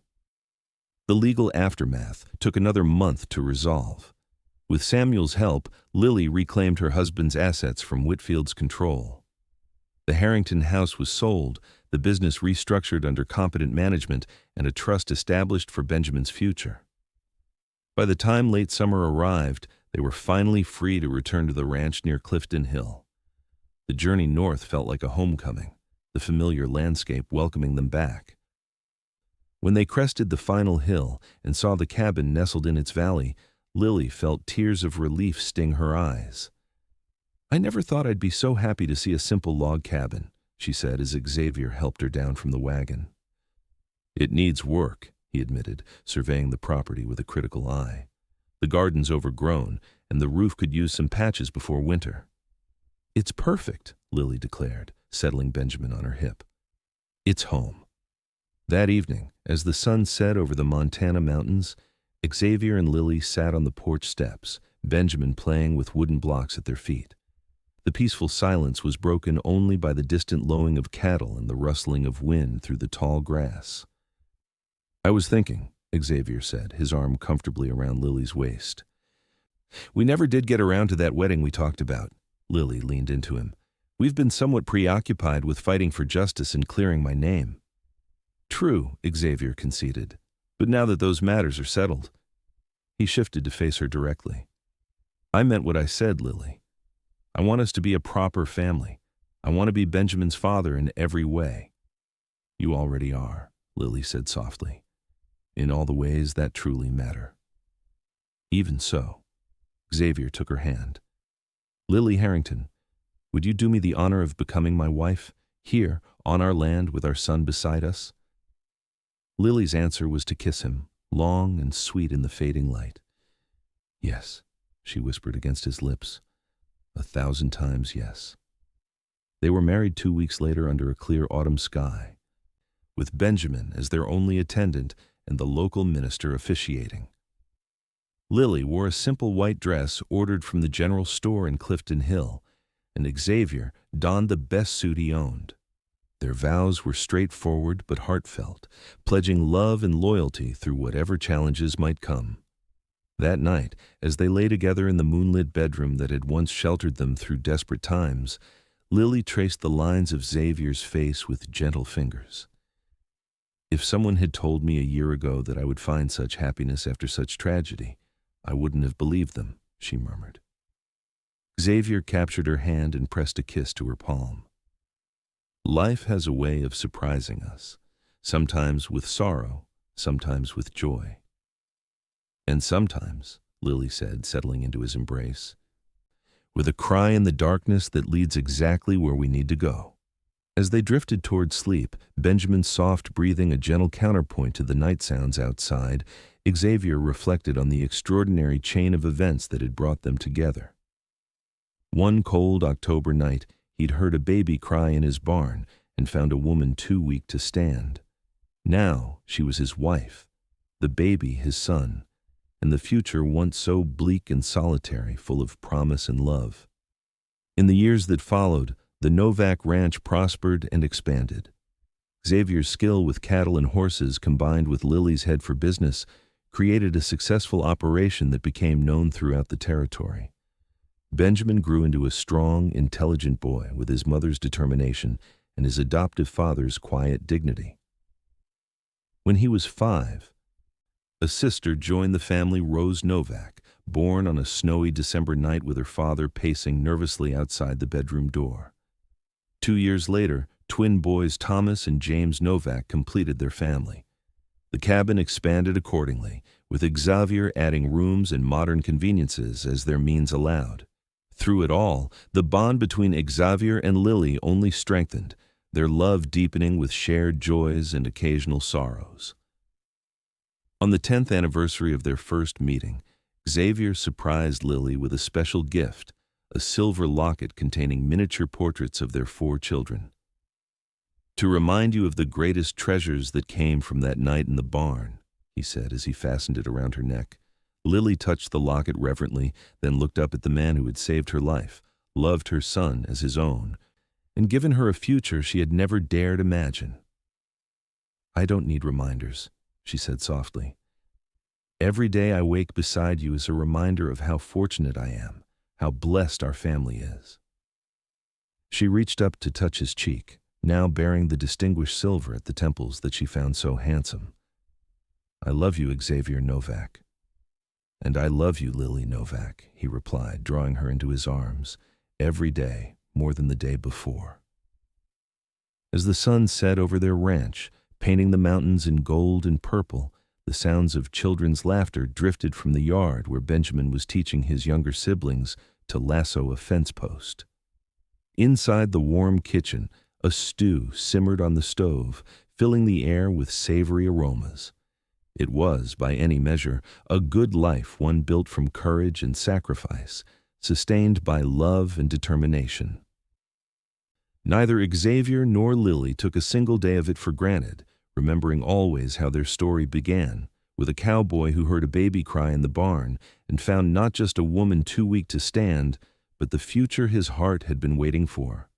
The legal aftermath took another month to resolve. With Samuel's help, Lily reclaimed her husband's assets from Whitfield's control. The Harrington house was sold, the business restructured under competent management, and a trust established for Benjamin's future. By the time late summer arrived, they were finally free to return to the ranch near Clifton Hill. The journey north felt like a homecoming, the familiar landscape welcoming them back. When they crested the final hill and saw the cabin nestled in its valley, Lily felt tears of relief sting her eyes. "I never thought I'd be so happy to see a simple log cabin," she said as Xavier helped her down from the wagon. "It needs work," he admitted, surveying the property with a critical eye. "The garden's overgrown, and the roof could use some patches before winter." "It's perfect," Lily declared, settling Benjamin on her hip. "It's home." That evening, as the sun set over the Montana mountains, Xavier and Lily sat on the porch steps, Benjamin playing with wooden blocks at their feet. The peaceful silence was broken only by the distant lowing of cattle and the rustling of wind through the tall grass. "I was thinking," Xavier said, his arm comfortably around Lily's waist. "We never did get around to that wedding we talked about." Lily leaned into him. "We've been somewhat preoccupied with fighting for justice and clearing my name." "True," Xavier conceded, "but now that those matters are settled." He shifted to face her directly. "I meant what I said, Lily. I want us to be a proper family. I want to be Benjamin's father in every way." "You already are," Lily said softly, "in all the ways that truly matter." "Even so." Xavier took her hand. "Lily Harrington, would you do me the honor of becoming my wife, here, on our land with our son beside us?" Lily's answer was to kiss him, long and sweet in the fading light. "Yes," she whispered against his lips. 1,000 times yes. They were married 2 weeks later under a clear autumn sky, with Benjamin as their only attendant and the local minister officiating. Lily wore a simple white dress ordered from the general store in Clifton Hill, and Xavier donned the best suit he owned. Their vows were straightforward but heartfelt, pledging love and loyalty through whatever challenges might come. That night, as they lay together in the moonlit bedroom that had once sheltered them through desperate times, Lily traced the lines of Xavier's face with gentle fingers. "If someone had told me a year ago that I would find such happiness after such tragedy, I wouldn't have believed them," she murmured. Xavier captured her hand and pressed a kiss to her palm. "Life has a way of surprising us, sometimes with sorrow, sometimes with joy. And sometimes," Lily said, settling into his embrace, "with a cry in the darkness that leads exactly where we need to go." As they drifted toward sleep, Benjamin's soft breathing a gentle counterpoint to the night sounds outside, Xavier reflected on the extraordinary chain of events that had brought them together. One cold October night, he'd heard a baby cry in his barn and found a woman too weak to stand. Now she was his wife, the baby his son, and the future once so bleak and solitary, full of promise and love. In the years that followed, the Novak ranch prospered and expanded. Xavier's skill with cattle and horses, combined with Lily's head for business, created a successful operation that became known throughout the territory. Benjamin grew into a strong, intelligent boy with his mother's determination and his adoptive father's quiet dignity. When he was 5, a sister joined the family, Rose Novak, born on a snowy December night with her father pacing nervously outside the bedroom door. 2 years later, twin boys Thomas and James Novak completed their family. The cabin expanded accordingly, with Xavier adding rooms and modern conveniences as their means allowed. Through it all, the bond between Xavier and Lily only strengthened, their love deepening with shared joys and occasional sorrows. On the 10th anniversary of their first meeting, Xavier surprised Lily with a special gift, a silver locket containing miniature portraits of their 4 children. "To remind you of the greatest treasures that came from that night in the barn," he said as he fastened it around her neck. Lily touched the locket reverently, then looked up at the man who had saved her life, loved her son as his own, and given her a future she had never dared imagine. "I don't need reminders," she said softly. "Every day I wake beside you is a reminder of how fortunate I am, how blessed our family is." She reached up to touch his cheek, now bearing the distinguished silver at the temples that she found so handsome. "I love you, Xavier Novak." "And I love you, Lily Novak," he replied, drawing her into his arms, "every day more than the day before." As the sun set over their ranch, painting the mountains in gold and purple, the sounds of children's laughter drifted from the yard where Benjamin was teaching his younger siblings to lasso a fence post. Inside the warm kitchen, a stew simmered on the stove, filling the air with savory aromas. It was, by any measure, a good life, one built from courage and sacrifice, sustained by love and determination. Neither Xavier nor Lily took a single day of it for granted, remembering always how their story began, with a cowboy who heard a baby cry in the barn and found not just a woman too weak to stand, but the future his heart had been waiting for.